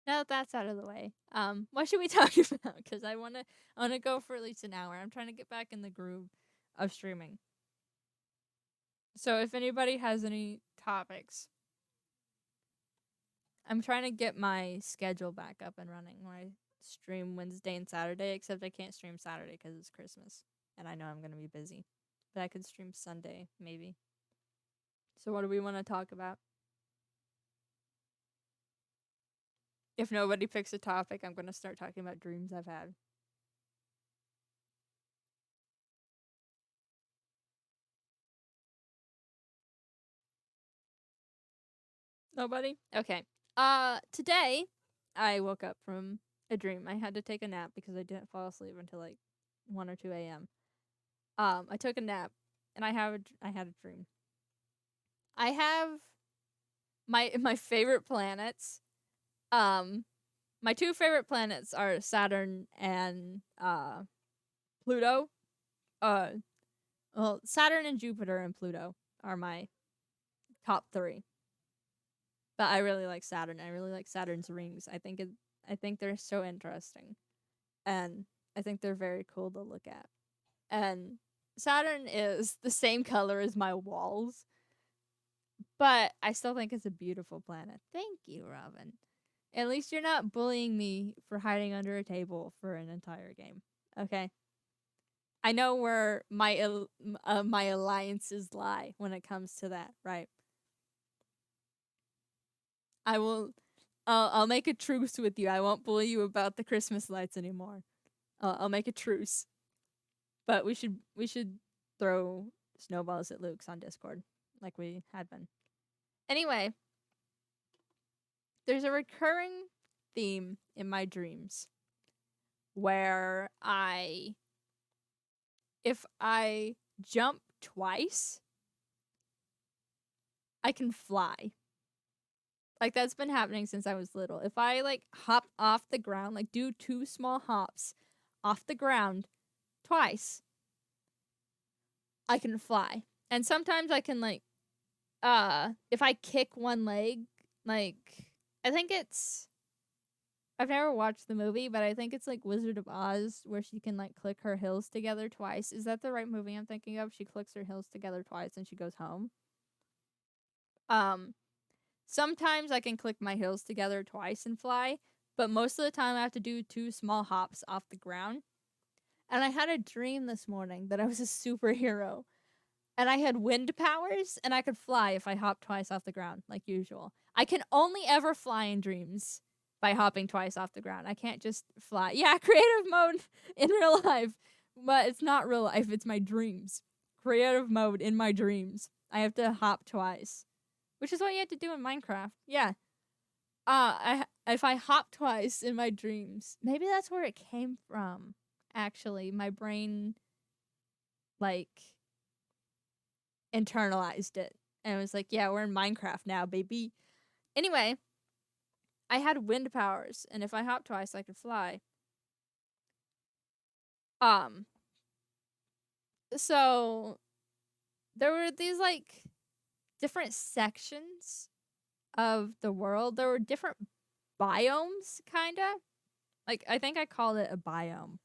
A: Now that that's out of the way, what should we talk about? Because I wanna go for at least an hour. I'm trying to get back in the groove of streaming. So if anybody has any topics, I'm trying to get my schedule back up and running where I stream Wednesday and Saturday, except I can't stream Saturday because it's Christmas. And I know I'm going to be busy. But I could stream Sunday, maybe. So what do we want to talk about? If nobody picks a topic, I'm going to start talking about dreams I've had. Nobody? Okay. Today, I woke up from a dream. I had to take a nap because I didn't fall asleep until like 1 or 2 a.m. I took a nap, and I had a dream. I have my favorite planets. My two favorite planets are Saturn and Pluto. Uh, well, Saturn and Jupiter and Pluto are my top three. But I really like Saturn. I really like Saturn's rings. I think they're so interesting, and I think they're very cool to look at. And Saturn is the same color as my walls, but I still think it's a beautiful planet. Thank you, Robin. At least you're not bullying me for hiding under a table for an entire game. Okay? I know where my alliances lie when it comes to that, right? I will I'll make a truce with you. I won't bully you about the Christmas lights anymore. I'll make a truce. But we should throw snowballs at Luke's on Discord like we had been. Anyway, there's a recurring theme in my dreams where if I jump twice, I can fly. Like that's been happening since I was little. If I like hop off the ground, like do 2 small hops off the ground twice, I can fly. And sometimes I can like if I kick one leg, like I think it's I've never watched the movie, but I think it's like Wizard of Oz where she can like click her heels together twice. Is that the right movie I'm thinking of? She clicks her heels together twice and she goes home. Um Sometimes I can click my heels together twice and fly, but most of the time I have to do 2 small hops off the ground. And I had a dream this morning that I was a superhero and I had wind powers and I could fly if I hopped twice off the ground, like usual. I can only ever fly in dreams by hopping twice off the ground. I can't just fly. Yeah, creative mode in real life, but it's not real life, it's my dreams. Creative mode in my dreams. I have to hop twice, which is what you have to do in Minecraft. Yeah. If I hop twice in my dreams, maybe that's where it came from. Actually, my brain like internalized it and it was like, yeah, we're in Minecraft now, baby. Anyway, I had wind powers, and if I hop twice, I could fly. Um, so there were these like different sections of the world. There were different biomes, kinda. Like I think I called it a biome,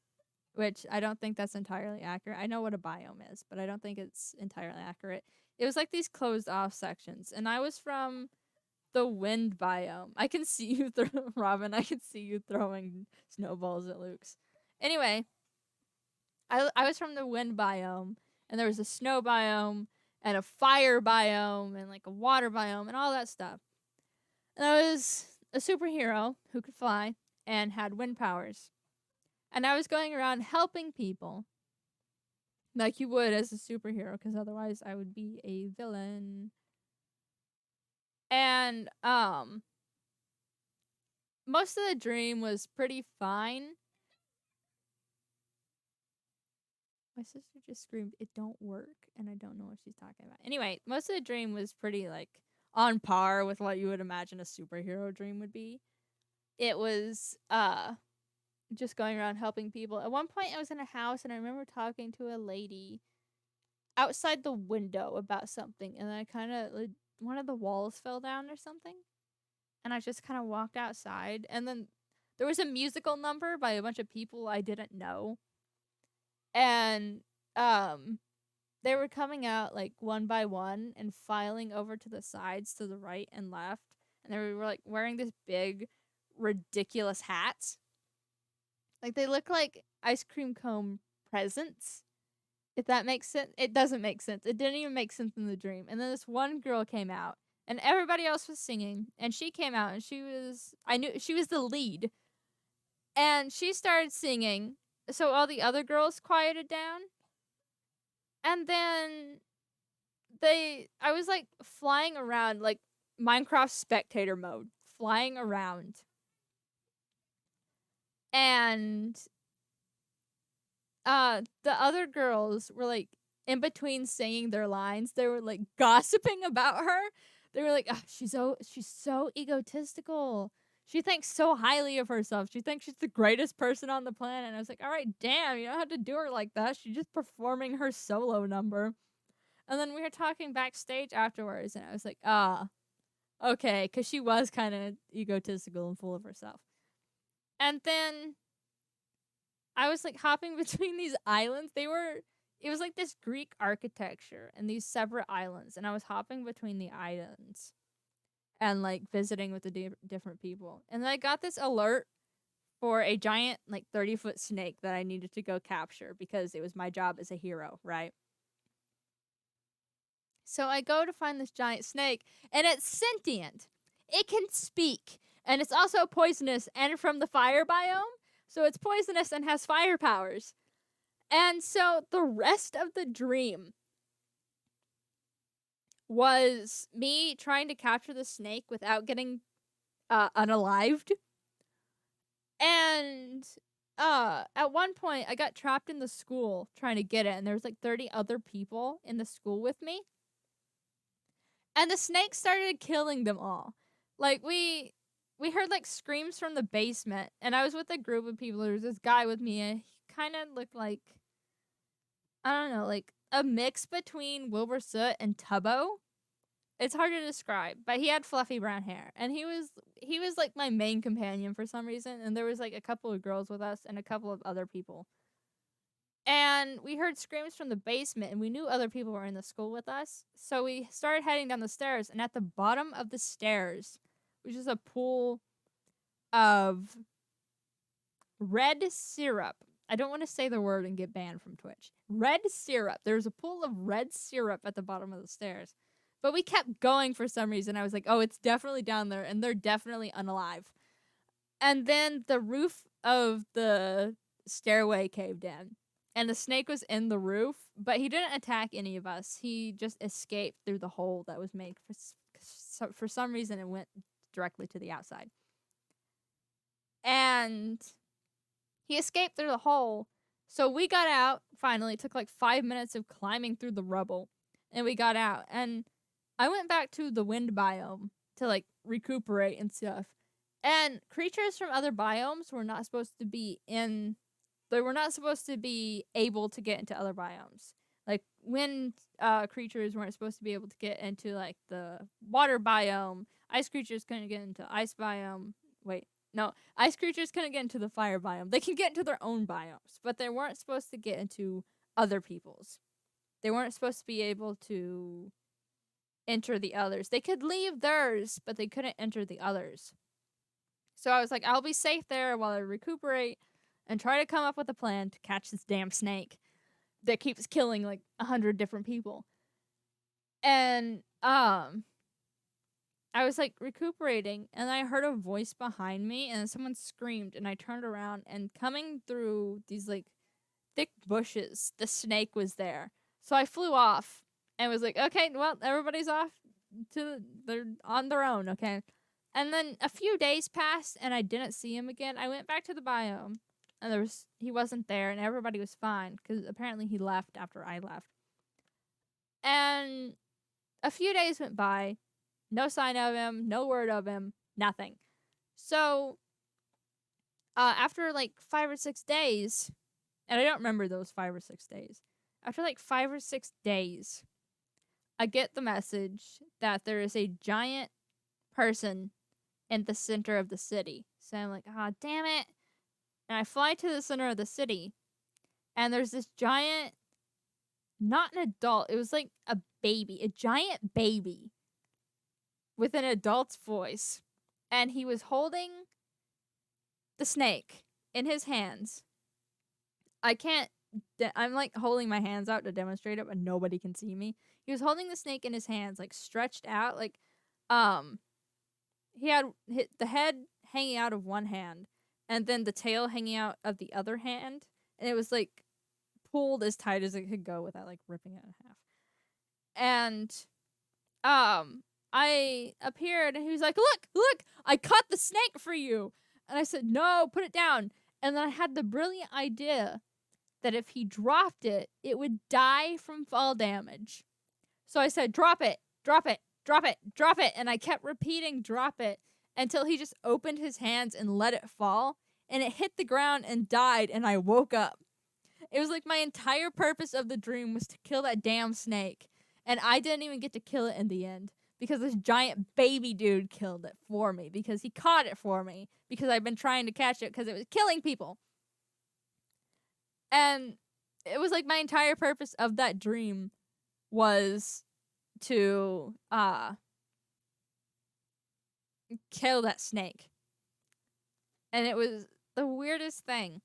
A: which I don't think that's entirely accurate. I know what a biome is, but I don't think it's entirely accurate. It was like these closed off sections, and I was from the wind biome. I can see you Robin, I can see you throwing snowballs at Luke's. Anyway, I was from the wind biome, and there was a snow biome and a fire biome and like a water biome and all that stuff. And I was a superhero who could fly and had wind powers. And I was going around helping people like you would as a superhero, because otherwise I would be a villain. And most of the dream was pretty fine. My sister just screamed, "It don't work," and I don't know what she's talking about. Anyway, most of the dream was pretty like on par with what you would imagine a superhero dream would be. It was just going around helping people. At one point I was in a house and I remember talking to a lady outside the window about something, and then I kind of like, one of the walls fell down or something, and I just kind of walked outside, and then there was a musical number by a bunch of people I didn't know, and they were coming out like one by one and filing over to the sides to the right and left, and they were like wearing this big ridiculous hats. Like they look like ice cream cone presents. If that makes sense. It doesn't make sense. It didn't even make sense in the dream. And then this one girl came out and everybody else was singing, and she came out and I knew she was the lead. And she started singing, so all the other girls quieted down. And then I was like flying around like Minecraft spectator mode, flying around. And the other girls were like in between saying their lines, they were like gossiping about her. They were like, oh, she's so egotistical. She thinks so highly of herself. She thinks she's the greatest person on the planet. And I was like, all right, damn, you don't have to do her like that. She's just performing her solo number. And then we were talking backstage afterwards, and I was like, okay, because she was kind of egotistical and full of herself. And then I was like hopping between these islands. It was like this Greek architecture and these separate islands, and I was hopping between the islands and like visiting with the different people. And then I got this alert for a giant, like 30-foot snake that I needed to go capture because it was my job as a hero, right? So I go to find this giant snake, and it's sentient. It can speak, and it's also poisonous and from the fire biome. So it's poisonous and has fire powers. And so the rest of the dream was me trying to capture the snake without getting unalived. And at one point I got trapped in the school trying to get it, and there was like 30 other people in the school with me. And the snake started killing them all. Like we heard like screams from the basement, and I was with a group of people. There was this guy with me, and he kind of looked like, I don't know, like a mix between Wilbur Soot and Tubbo. It's hard to describe, but he had fluffy brown hair, and he was like my main companion for some reason. And there was like a couple of girls with us and a couple of other people. And we heard screams from the basement, and we knew other people were in the school with us. So we started heading down the stairs, and at the bottom of the stairs, which is a pool of red syrup. I don't want to say the word and get banned from Twitch. Red syrup. There's a pool of red syrup at the bottom of the stairs. But we kept going for some reason. I was like, oh, it's definitely down there, and they're definitely unalive. And then the roof of the stairway caved in. And the snake was in the roof, but he didn't attack any of us. He just escaped through the hole that was made. For some reason, it went directly to the outside. And he escaped through the hole. So we got out, finally. It took like 5 minutes of climbing through the rubble. And we got out. And I went back to the wind biome to like recuperate and stuff. And creatures from other biomes were not supposed to be in... They were not supposed to be able to get into other biomes. Like, wind creatures weren't supposed to be able to get into, like, the water biome. Ice creatures couldn't get into ice biome. Wait, no. Ice creatures couldn't get into the fire biome. They can get into their own biomes, but they weren't supposed to get into other people's. They weren't supposed to be able to enter the others. They could leave theirs, but they couldn't enter the others. So I was like, I'll be safe there while I recuperate and try to come up with a plan to catch this damn snake that keeps killing like 100 different people. And I was like recuperating, and I heard a voice behind me, and someone screamed, and I turned around, and coming through these like thick bushes, the snake was there. So I flew off and was like, okay, well, everybody's off they're on their own, okay? And then a few days passed, and I didn't see him again. I went back to the biome, and he wasn't there, and everybody was fine, because apparently he left after I left. And a few days went by, no sign of him, no word of him, nothing. So, after like 5 or 6 days, and I don't remember those 5 or 6 days, after like 5 or 6 days, I get the message that there is a giant person in the center of the city. So I'm like, ah, damn it. And I fly to the center of the city, and there's this giant, not an adult, it was like a baby, a giant baby with an adult's voice. And he was holding the snake in his hands. I'm like holding my hands out to demonstrate it, but nobody can see me. He was holding the snake in his hands, like stretched out, like, he had the head hanging out of one hand, and then the tail hanging out of the other hand, and it was like pulled as tight as it could go without like ripping it in half. And I appeared, and he was like, look, I caught the snake for you. And I said, no, put it down. And then I had the brilliant idea that if he dropped it, it would die from fall damage. So I said, drop it, drop it, drop it, drop it. And I kept repeating, drop it, until he just opened his hands and let it fall. And it hit the ground and died, and I woke up. It was like my entire purpose of the dream was to kill that damn snake. And I didn't even get to kill it in the end, because this giant baby dude killed it for me, because he caught it for me, because I've been trying to catch it because it was killing people. And it was like my entire purpose of that dream was to kill that snake. And it was the weirdest thing.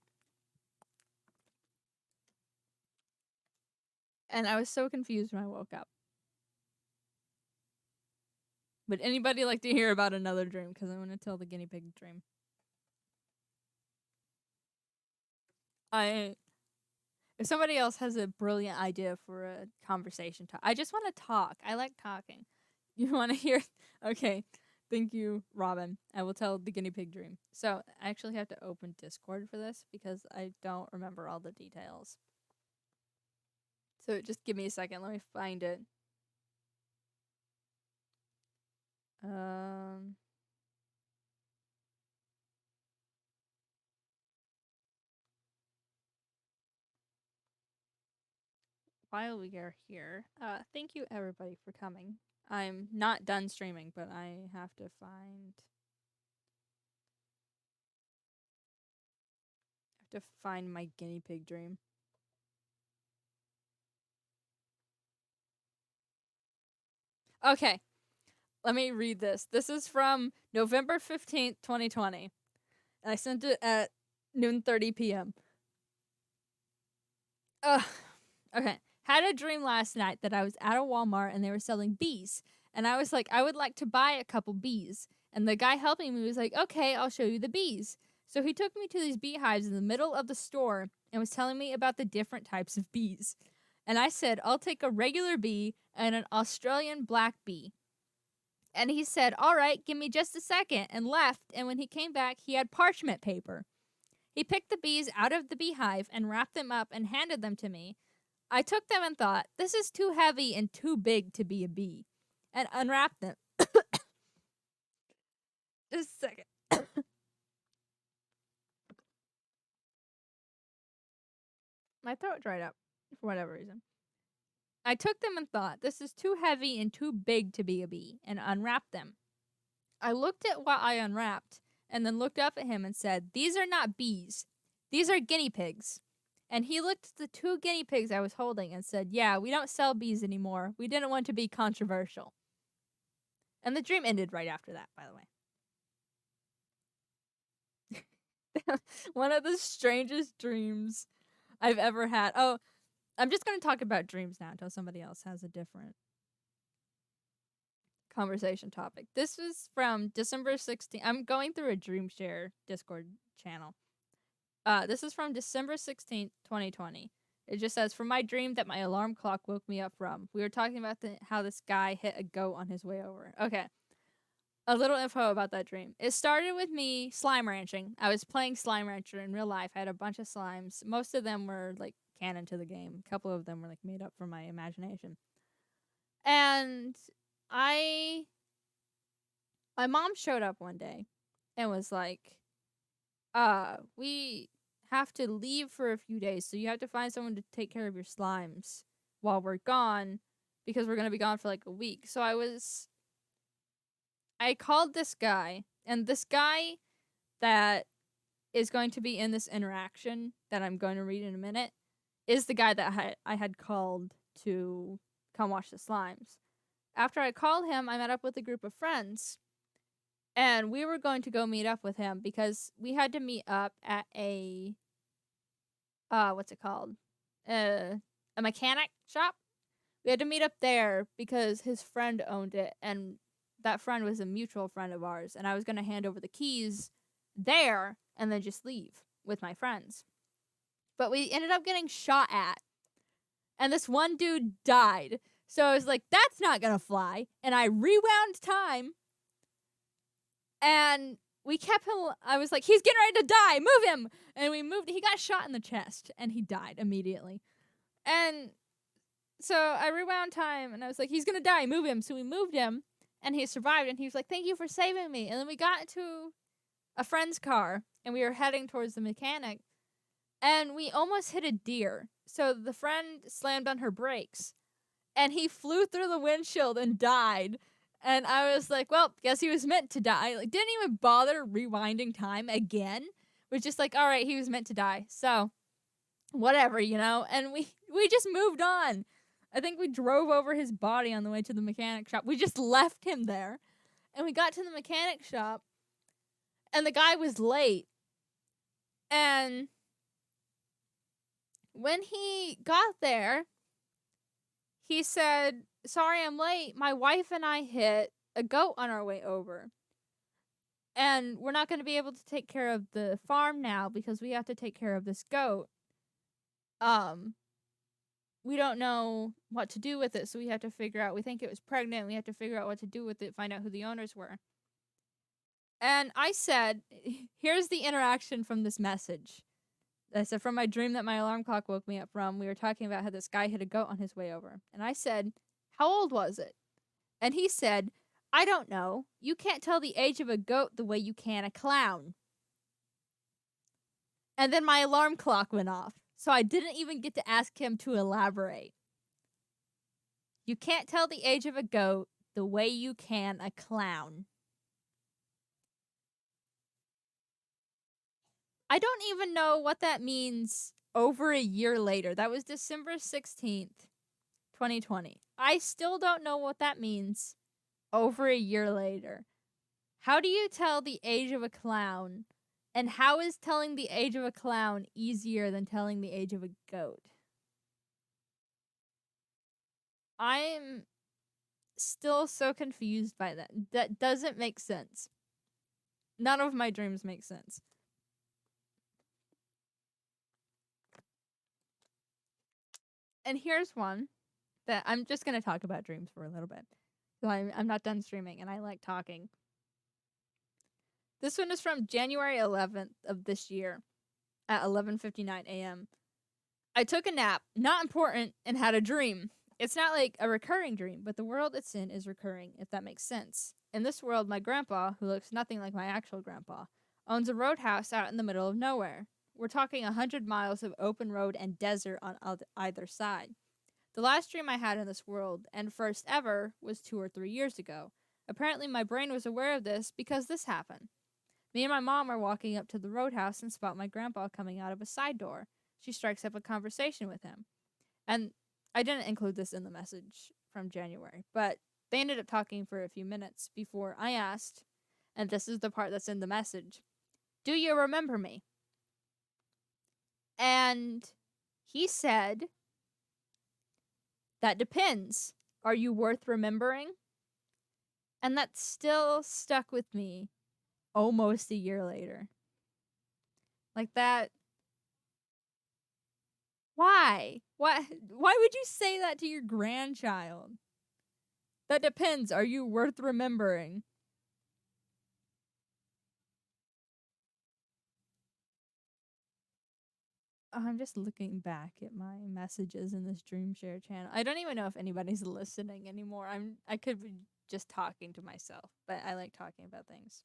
A: And I was so confused when I woke up. Would anybody like to hear about another dream? Because I'm going to tell the guinea pig dream. If somebody else has a brilliant idea for a conversation talk, I just want to talk. I like talking. You want to hear? Okay. Thank you, Robin. I will tell the guinea pig dream. So I actually have to open Discord for this because I don't remember all the details. So just give me a second. Let me find it. While we are here, thank you everybody for coming. I'm not done streaming, but I have to find my guinea pig dream. Okay. Let me read this. This is from November 15th, 2020. And I sent it at 12:30 p.m. Okay. Had a dream last night that I was at a Walmart and they were selling bees. And I was like, I would like to buy a couple bees. And the guy helping me was like, okay, I'll show you the bees. So he took me to these beehives in the middle of the store and was telling me about the different types of bees. And I said, I'll take a regular bee and an Australian black bee. And he said, all right, give me just a second, and left. And when he came back, he had parchment paper. He picked the bees out of the beehive and wrapped them up and handed them to me. I took them and thought, this is too heavy and too big to be a bee, and unwrapped them. Just a second. My throat dried up for whatever reason. I took them and thought, this is too heavy and too big to be a bee, and unwrapped them. I looked at what I unwrapped, and then looked up at him and said, these are not bees. These are guinea pigs. And he looked at the 2 guinea pigs I was holding and said, yeah, we don't sell bees anymore. We didn't want to be controversial. And the dream ended right after that, by the way. One of the strangest dreams I've ever had. Oh, I'm just going to talk about dreams now until somebody else has a different conversation topic. This was from December 16th. I'm going through a Dream Share Discord channel. This is from December 16th, 2020. It just says, from my dream that my alarm clock woke me up from. We were talking about how this guy hit a goat on his way over. Okay. A little info about that dream. It started with me slime ranching. I was playing Slime Rancher in real life. I had a bunch of slimes. Most of them were like canon to the game. A couple of them were like made up from my imagination. And my mom showed up one day and was like, we have to leave for a few days, so you have to find someone to take care of your slimes while we're gone, because we're gonna be gone for like a week. So I called this guy, and this guy that is going to be in this interaction that I'm going to read in a minute is the guy that I had called to come watch the slimes. After I called him, I met up with a group of friends. And we were going to go meet up with him because we had to meet up at a what's it called? A mechanic shop. We had to meet up there because his friend owned it, and that friend was a mutual friend of ours, and I was going to hand over the keys there and then just leave with my friends. But we ended up getting shot at, and this one dude died. So I was like, that's not going to fly. And I rewound time. And we kept him. I was like, he's getting ready to die. Move him. And we moved. He got shot in the chest and he died immediately. And so I rewound time and I was like, he's going to die. Move him. So we moved him and he survived. And he was like, thank you for saving me. And then we got into a friend's car and we were heading towards the mechanic and we almost hit a deer. So the friend slammed on her brakes and he flew through the windshield and died. And I was like, well, guess he was meant to die. Like, didn't even bother rewinding time again. Was just like, all right, he was meant to die. So, whatever, you know? And we just moved on. I think we drove over his body on the way to the mechanic shop. We just left him there. And we got to the mechanic shop. And the guy was late. And when he got there, he said, "Sorry I'm late. My wife and I hit a goat on our way over. And we're not going to be able to take care of the farm now because we have to take care of this goat. Um, we don't know what to do with it, so we have to figure out. We think it was pregnant. We have to figure out what to do with it, find out who the owners were." And I said, here's the interaction from this message. I said, from my dream that my alarm clock woke me up from, we were talking about how this guy hit a goat on his way over. And I said, "How old was it?" And he said, "I don't know. You can't tell the age of a goat the way you can a clown." And then my alarm clock went off. So I didn't even get to ask him to elaborate. You can't tell the age of a goat the way you can a clown. I don't even know what that means over a year later. That was December 16th, 2020. I still don't know what that means over a year later. How do you tell the age of a clown? And how is telling the age of a clown easier than telling the age of a goat? I'm still so confused by that. That doesn't make sense. None of my dreams make sense. And here's one that I'm just going to talk about dreams for a little bit. So I'm not done streaming and I like talking. This one is from January 11th of this year at 11:59 a.m. I took a nap, not important, and had a dream. It's not like a recurring dream, but the world it's in is recurring, if that makes sense. In this world, my grandpa, who looks nothing like my actual grandpa, owns a roadhouse out in the middle of nowhere. We're talking 100 miles of open road and desert on either side. The last dream I had in this world, and first ever, was 2 or 3 years ago. Apparently, my brain was aware of this because this happened. Me and my mom are walking up to the roadhouse and spot my grandpa coming out of a side door. She strikes up a conversation with him. And I didn't include this in the message from January, but they ended up talking for a few minutes before I asked, and this is the part that's in the message, "Do you remember me?" And he said, "That depends. Are you worth remembering?" And that still stuck with me almost a year later. Like that. Why? Why would you say that to your grandchild? That depends. Are you worth remembering? I'm just looking back at my messages in this Dream Share channel. I don't even know if anybody's listening anymore. I could be just talking to myself, but I like talking about things.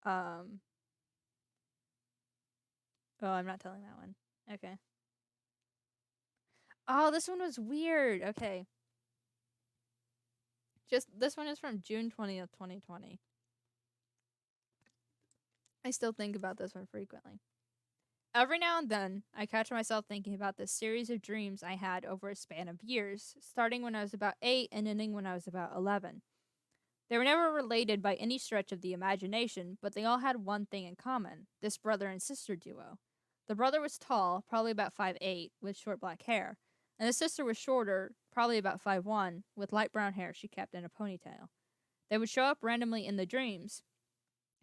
A: Um Oh, I'm not telling that one. Okay. Oh, this one was weird. Okay. Just this one is from June 20th, 2020. I still think about this one frequently. Every now and then, I catch myself thinking about this series of dreams I had over a span of years, starting when I was about 8 and ending when I was about 11. They were never related by any stretch of the imagination, but they all had one thing in common: this brother and sister duo. The brother was tall, probably about 5'8", with short black hair, and the sister was shorter, probably about 5'1", with light brown hair she kept in a ponytail. They would show up randomly in the dreams,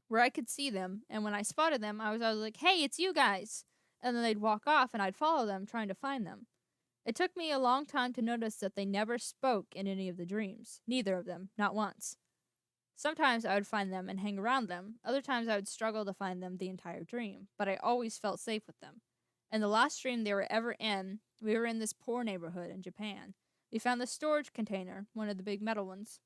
A: where I could see them, and when I spotted them, I was always like, "Hey, it's you guys!" And then they'd walk off, and I'd follow them, trying to find them. It took me a long time to notice that they never spoke in any of the dreams. Neither of them, not once. Sometimes I would find them and hang around them. Other times I would struggle to find them the entire dream, but I always felt safe with them. In the last dream they were ever in, we were in this poor neighborhood in Japan. We found the storage container, one of the big metal ones,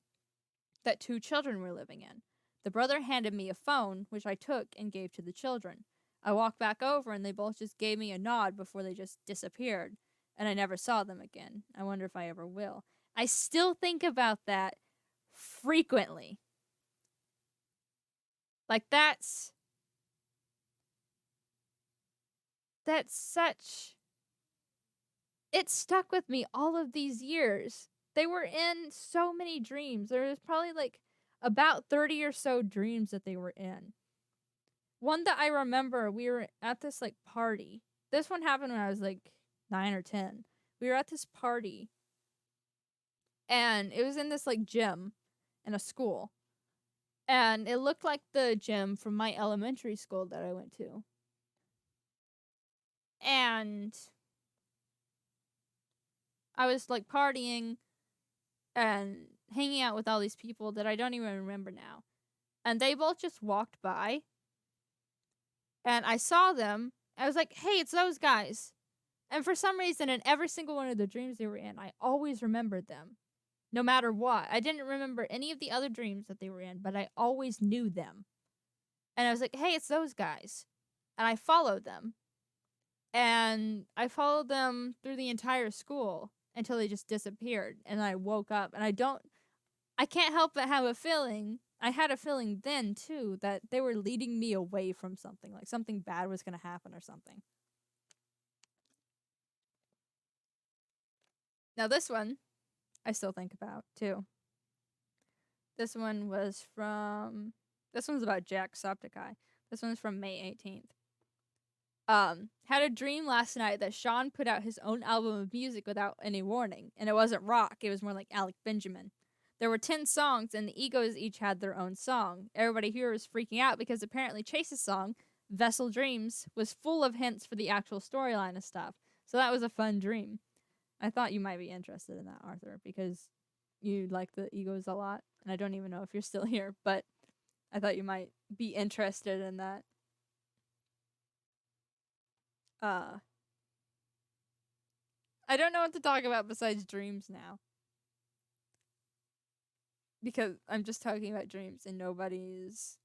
A: that 2 children were living in. The brother handed me a phone, which I took and gave to the children. I walked back over and they both just gave me a nod before they just disappeared, and I never saw them again. I wonder if I ever will. I still think about that frequently. Like that's such, it stuck with me all of these years. They were in so many dreams. There was probably like about 30 or so dreams that they were in. One that I remember, we were at this like party. This one happened when I was like 9 or 10. We were at this party and it was in this like gym in a school. And it looked like the gym from my elementary school that I went to. And I was like partying and hanging out with all these people that I don't even remember now. And they both just walked by. And I saw them. I was like, hey, it's those guys. And for some reason, in every single one of the dreams they were in, I always remembered them. No matter what. I didn't remember any of the other dreams that they were in, but I always knew them. And I was like, hey, it's those guys. And I followed them. And I followed them through the entire school until they just disappeared. And I woke up and I can't help but have a feeling. I had a feeling then too that they were leading me away from something, like something bad was going to happen or something. Now this one I still think about too. This one's about Jacksepticeye. This one's from May 18th. Had a dream last night that Sean put out his own album of music without any warning, and it wasn't rock, it was more like Alec Benjamin. There were 10 songs, and the Egos each had their own song. Everybody here was freaking out because apparently Chase's song, Vessel Dreams, was full of hints for the actual storyline and stuff. So that was a fun dream. I thought you might be interested in that, Arthur, because you like the Egos a lot, and I don't even know if you're still here, but I thought you might be interested in that. I don't know what to talk about besides dreams now. Because I'm just talking about dreams and nobody's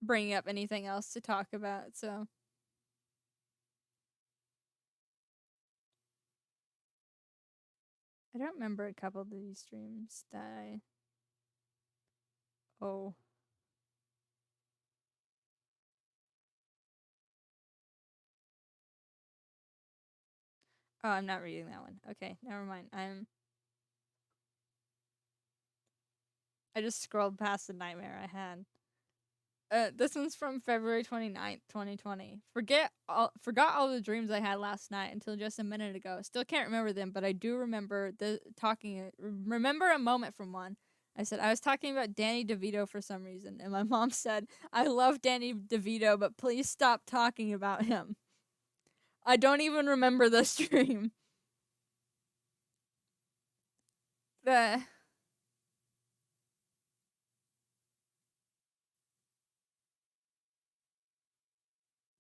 A: bringing up anything else to talk about, so. I don't remember a couple of these dreams that Oh. Oh, I'm not reading that one. Okay, never mind. I just scrolled past the nightmare I had. This one's from February 29th, 2020. Forgot all the dreams I had last night until just a minute ago. Still can't remember them, but I do remember remember a moment from one. I said I was talking about Danny DeVito for some reason, and my mom said, "I love Danny DeVito, but please stop talking about him." I don't even remember this dream. The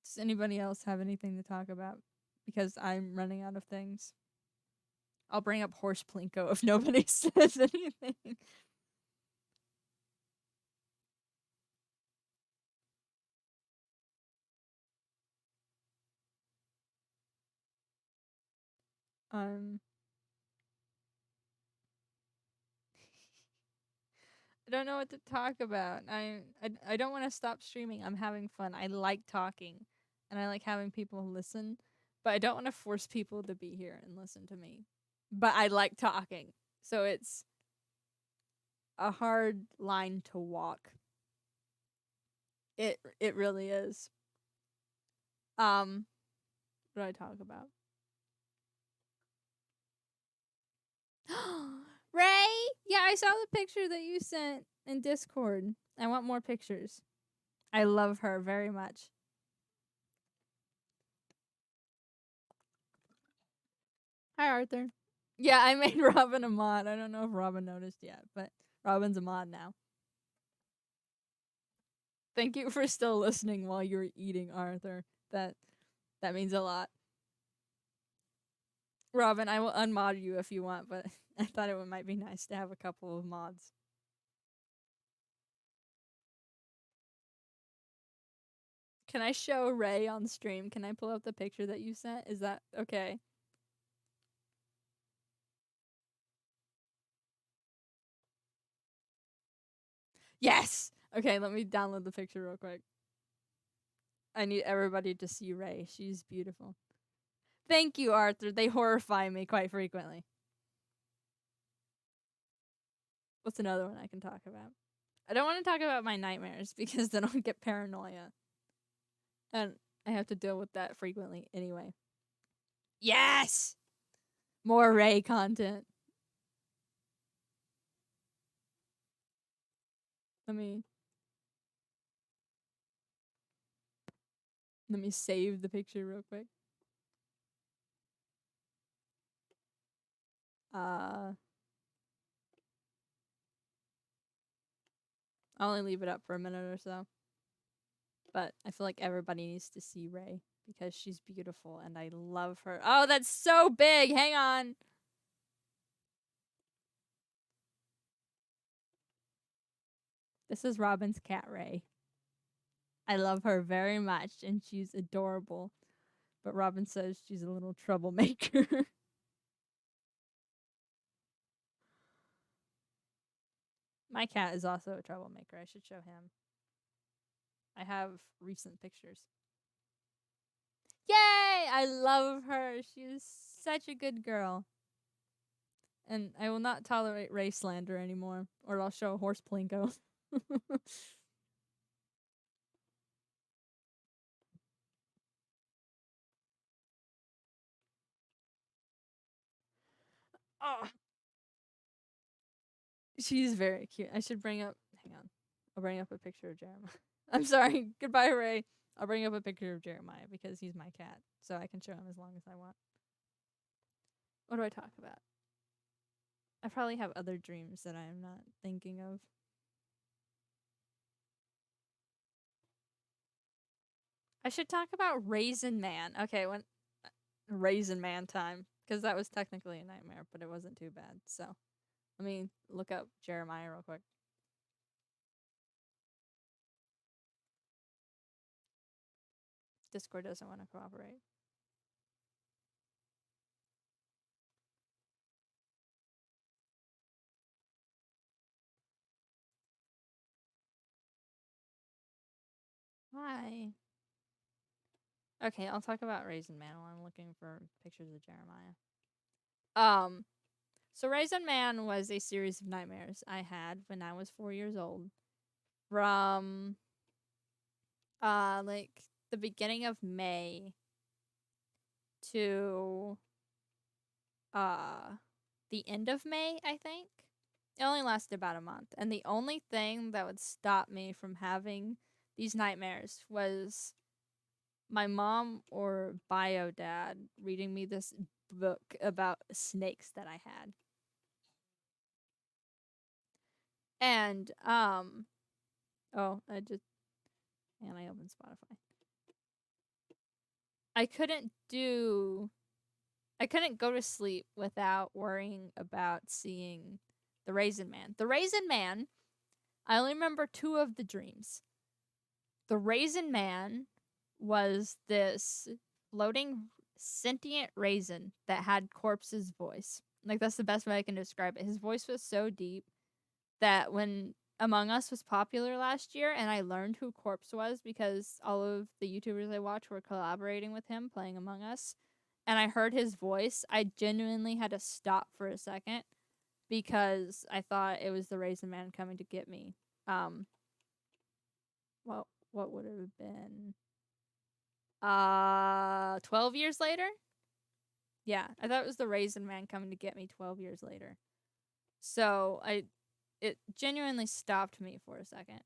A: Does anybody else have anything to talk about? Because I'm running out of things. I'll bring up Horse Plinko if nobody says anything. Um, I don't know what to talk about. I don't want to stop streaming. I'm having fun. I like talking, and I like having people listen, but I don't want to force people to be here and listen to me. But I like talking, so it's a hard line to walk. It really is. What do I talk about? Ray, yeah, I saw the picture that you sent in Discord. I want more pictures. I love her very much. Hi, Arthur. Yeah, I made Robin a mod. I don't know if Robin noticed yet, but Robin's a mod now. Thank you for still listening while you're eating, Arthur. That means a lot. Robin, I will unmod you if you want, but I thought it might be nice to have a couple of mods. Can I show Ray on stream? Can I pull up the picture that you sent? Is that okay? Yes! Okay, let me download the picture real quick. I need everybody to see Ray. She's beautiful. Thank you, Arthur. They horrify me quite frequently. What's another one I can talk about? I don't want to talk about my nightmares because then I'll get paranoia. And I have to deal with that frequently anyway. Yes! More Ray content. Let me save the picture real quick. I'll only leave it up for a minute or so. But I feel like everybody needs to see Ray because she's beautiful and I love her. Oh, that's so big. Hang on. This is Robin's cat, Ray. I love her very much and she's adorable. But Robin says she's a little troublemaker. My cat is also a troublemaker. I should show him. I have recent pictures. Yay! I love her. She is such a good girl. And I will not tolerate Ray slander anymore, or I'll show horse plinko. Oh, she's very cute. I should bring up. Hang on, I'll bring up a picture of Jeremiah. I'm sorry. Goodbye, Ray. I'll bring up a picture of Jeremiah because he's my cat, so I can show him as long as I want. What do I talk about? I probably have other dreams that I'm not thinking of. I should talk about Raisin Man. Okay, when Raisin Man time, because that was technically a nightmare, but it wasn't too bad. So let me look up Jeremiah real quick. Discord doesn't want to cooperate. Why? Okay, I'll talk about Raisin Man while I'm looking for pictures of Jeremiah. So Raisin Man was a series of nightmares I had when I was 4 years old. From like the beginning of May to the end of May, I think. It only lasted about a month. And the only thing that would stop me from having these nightmares was my mom or bio dad reading me this book about snakes that I had. And oh, I opened Spotify. I couldn't go to sleep without worrying about seeing the Raisin Man. The Raisin Man, I only remember 2 of the dreams. The Raisin Man was this floating sentient raisin that had Corpse's voice. Like, that's the best way I can describe it. His voice was so deep that when Among Us was popular last year and I learned who Corpse was because all of the YouTubers I watch were collaborating with him playing Among Us, and I heard his voice, I genuinely had to stop for a second because I thought it was the Raisin Man coming to get me. Well, what would it have been? 12 years later? Yeah, I thought it was the Raisin Man coming to get me 12 years later. So it genuinely stopped me for a second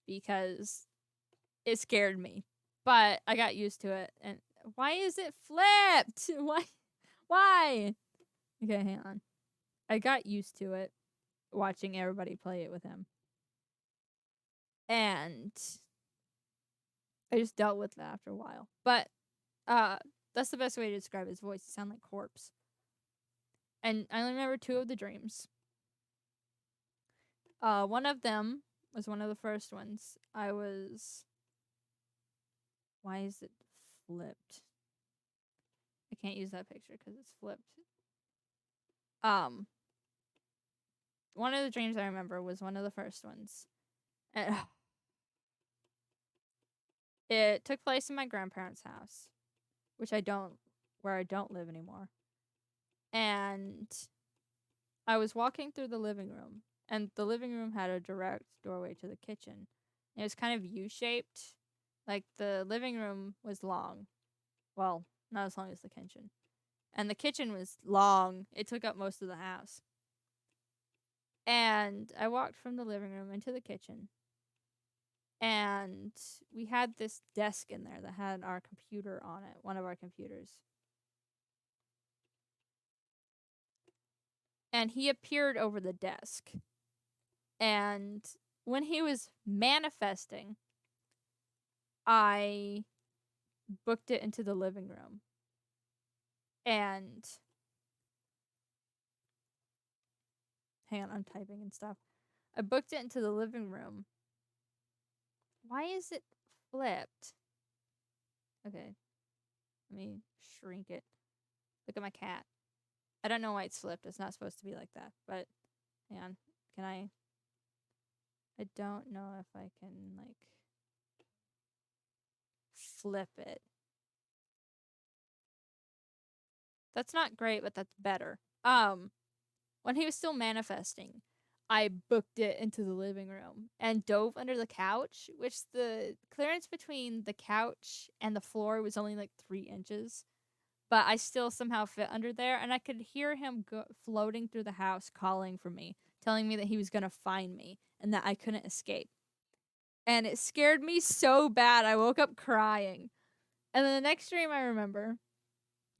A: because it scared me. But I got used to it. And why is it flipped? Why? Okay, hang on. I got used to it watching everybody play it with him. And I just dealt with it after a while. But that's the best way to describe his voice. He sounded like Corpse. And I only remember 2 of the dreams. One of them was one of the first ones. Why is it flipped? I can't use that picture because it's flipped. One of the dreams I remember was one of the first ones. And it took place in my grandparents' house, where I don't live anymore. And I was walking through the living room, and the living room had a direct doorway to the kitchen. It was kind of U-shaped. Like, the living room was long. Well, not as long as the kitchen. And the kitchen was long. It took up most of the house. And I walked from the living room into the kitchen. And we had this desk in there that had our computer on it, one of our computers. And he appeared over the desk. And when he was manifesting, I booked it into the living room. And hang on, I'm typing and stuff. I booked it into the living room. Why is it flipped? Okay. Let me shrink it. Look at my cat. I don't know why it's flipped. It's not supposed to be like that. But hang on. Can I don't know if I can like flip it. That's not great, but that's better. When he was still manifesting, I booked it into the living room and dove under the couch, which the clearance between the couch and the floor was only like 3 inches. But I still somehow fit under there, and I could hear him floating through the house calling for me, telling me that he was going to find me and that I couldn't escape. And it scared me so bad, I woke up crying. And then the next dream I remember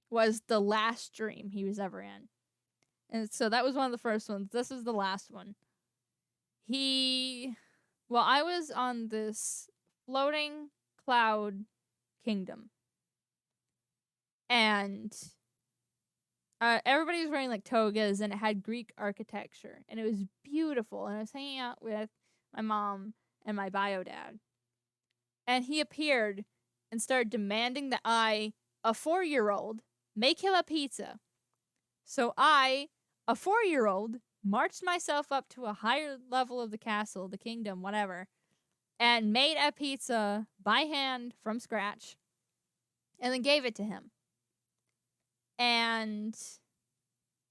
A: was the last dream he was ever in. And so that was one of the first ones. This is the last one. I was on this floating cloud kingdom. And everybody was wearing like togas, and it had Greek architecture, and it was beautiful. And I was hanging out with my mom and my bio dad, and he appeared and started demanding that I, a 4-year-old, make him a pizza. So I, a 4-year-old, marched myself up to a higher level of the castle, the kingdom, whatever, and made a pizza by hand from scratch, and then gave it to him. And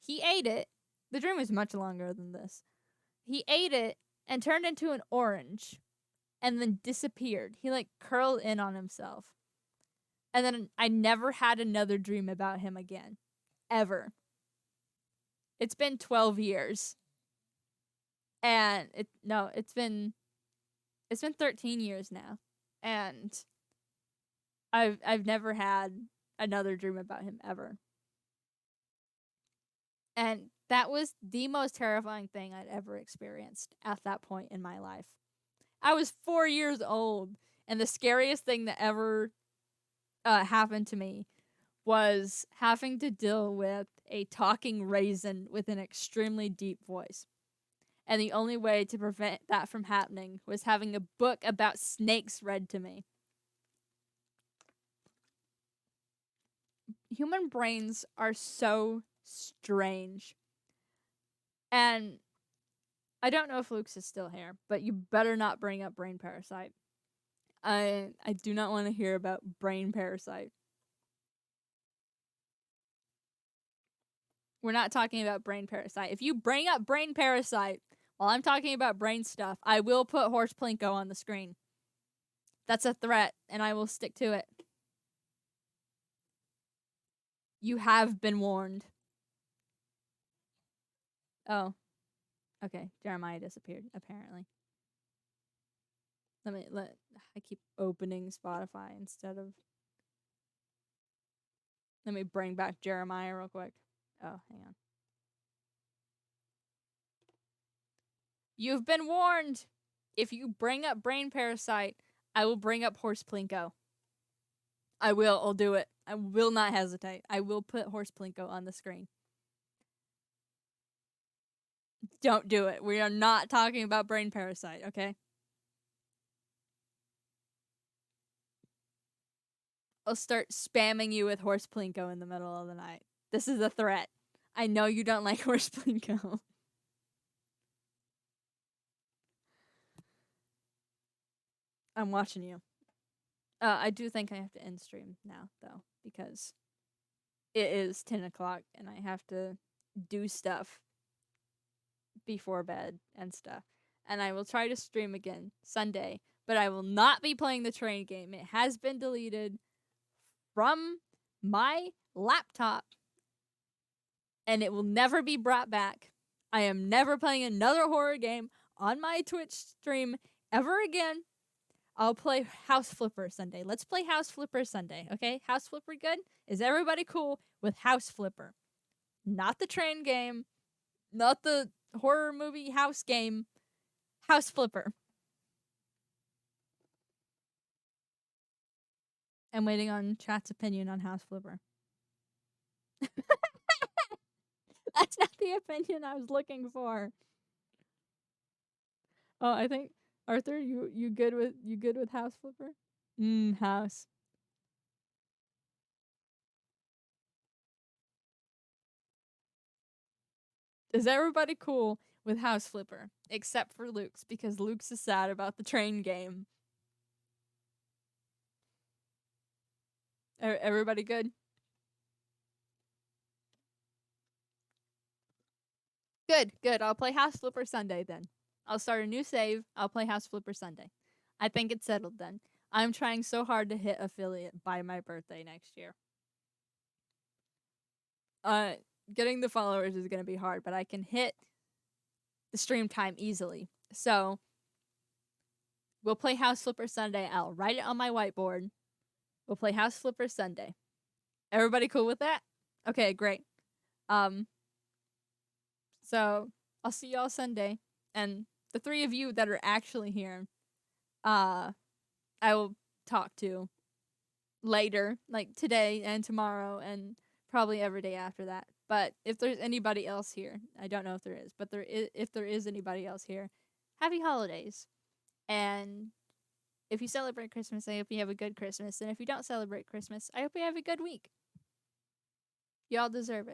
A: he ate it. The dream was much longer than this. He ate it and turned into an orange and then disappeared. He like curled in on himself. And then I never had another dream about him again. Ever. It's been 12 years. And it's been 13 years now. And I've never had another dream about him ever. And that was the most terrifying thing I'd ever experienced at that point in my life. I was 4 years old, and the scariest thing that ever happened to me was having to deal with a talking raisin with an extremely deep voice. And the only way to prevent that from happening was having a book about snakes read to me. Human brains are so strange. And I don't know if Luke's is still here, but you better not bring up brain parasite. I do not want to hear about brain parasite. We're not talking about brain parasite. If you bring up brain parasite while I'm talking about brain stuff, I will put Horse Plinko on the screen. That's a threat, and I will stick to it. You have been warned. Oh. Okay, Jeremiah disappeared, apparently. I keep opening Spotify instead of... Let me bring back Jeremiah real quick. Oh, hang on. You've been warned! If you bring up brain parasite, I will bring up Horse Plinko. I'll do it. I will not hesitate. I will put Horse Plinko on the screen. Don't do it. We are not talking about brain parasite, okay? I'll start spamming you with Horse Plinko in the middle of the night. This is a threat. I know you don't like Horse Plinko. I'm watching you. I do think I have to end stream now, though, because it is 10 o'clock and I have to do stuff. before bed and stuff. And I will try to stream again Sunday, but I will not be playing the train game. It has been deleted from my laptop and it will never be brought back. I am never playing another horror game on my Twitch stream ever again. I'll play House Flipper Sunday. Let's play House Flipper Sunday, okay? House Flipper good? Is everybody cool with House Flipper? Not the train game, not the horror movie house game. House Flipper. I'm waiting on chat's opinion on House Flipper. That's not the opinion I was looking for. Oh, I think Arthur, you good with House Flipper? House. Is everybody cool with House Flipper? Except for Luke's, because Luke's is sad about the train game. Everybody good? Good. I'll play House Flipper Sunday then. I'll start a new save. I'll play House Flipper Sunday. I think it's settled then. I'm trying so hard to hit affiliate by my birthday next year. Getting the followers is going to be hard, but I can hit the stream time easily. So, we'll play House Flipper Sunday. I'll write it on my whiteboard. We'll play House Flipper Sunday. Everybody cool with that? Okay, great. So I'll see y'all Sunday. And the 3 of you that are actually here, I will talk to later, like today and tomorrow and probably every day after that. But if there's anybody else here, I don't know if there is, but if there is anybody else here, happy holidays. And if you celebrate Christmas, I hope you have a good Christmas. And if you don't celebrate Christmas, I hope you have a good week. Y'all deserve it.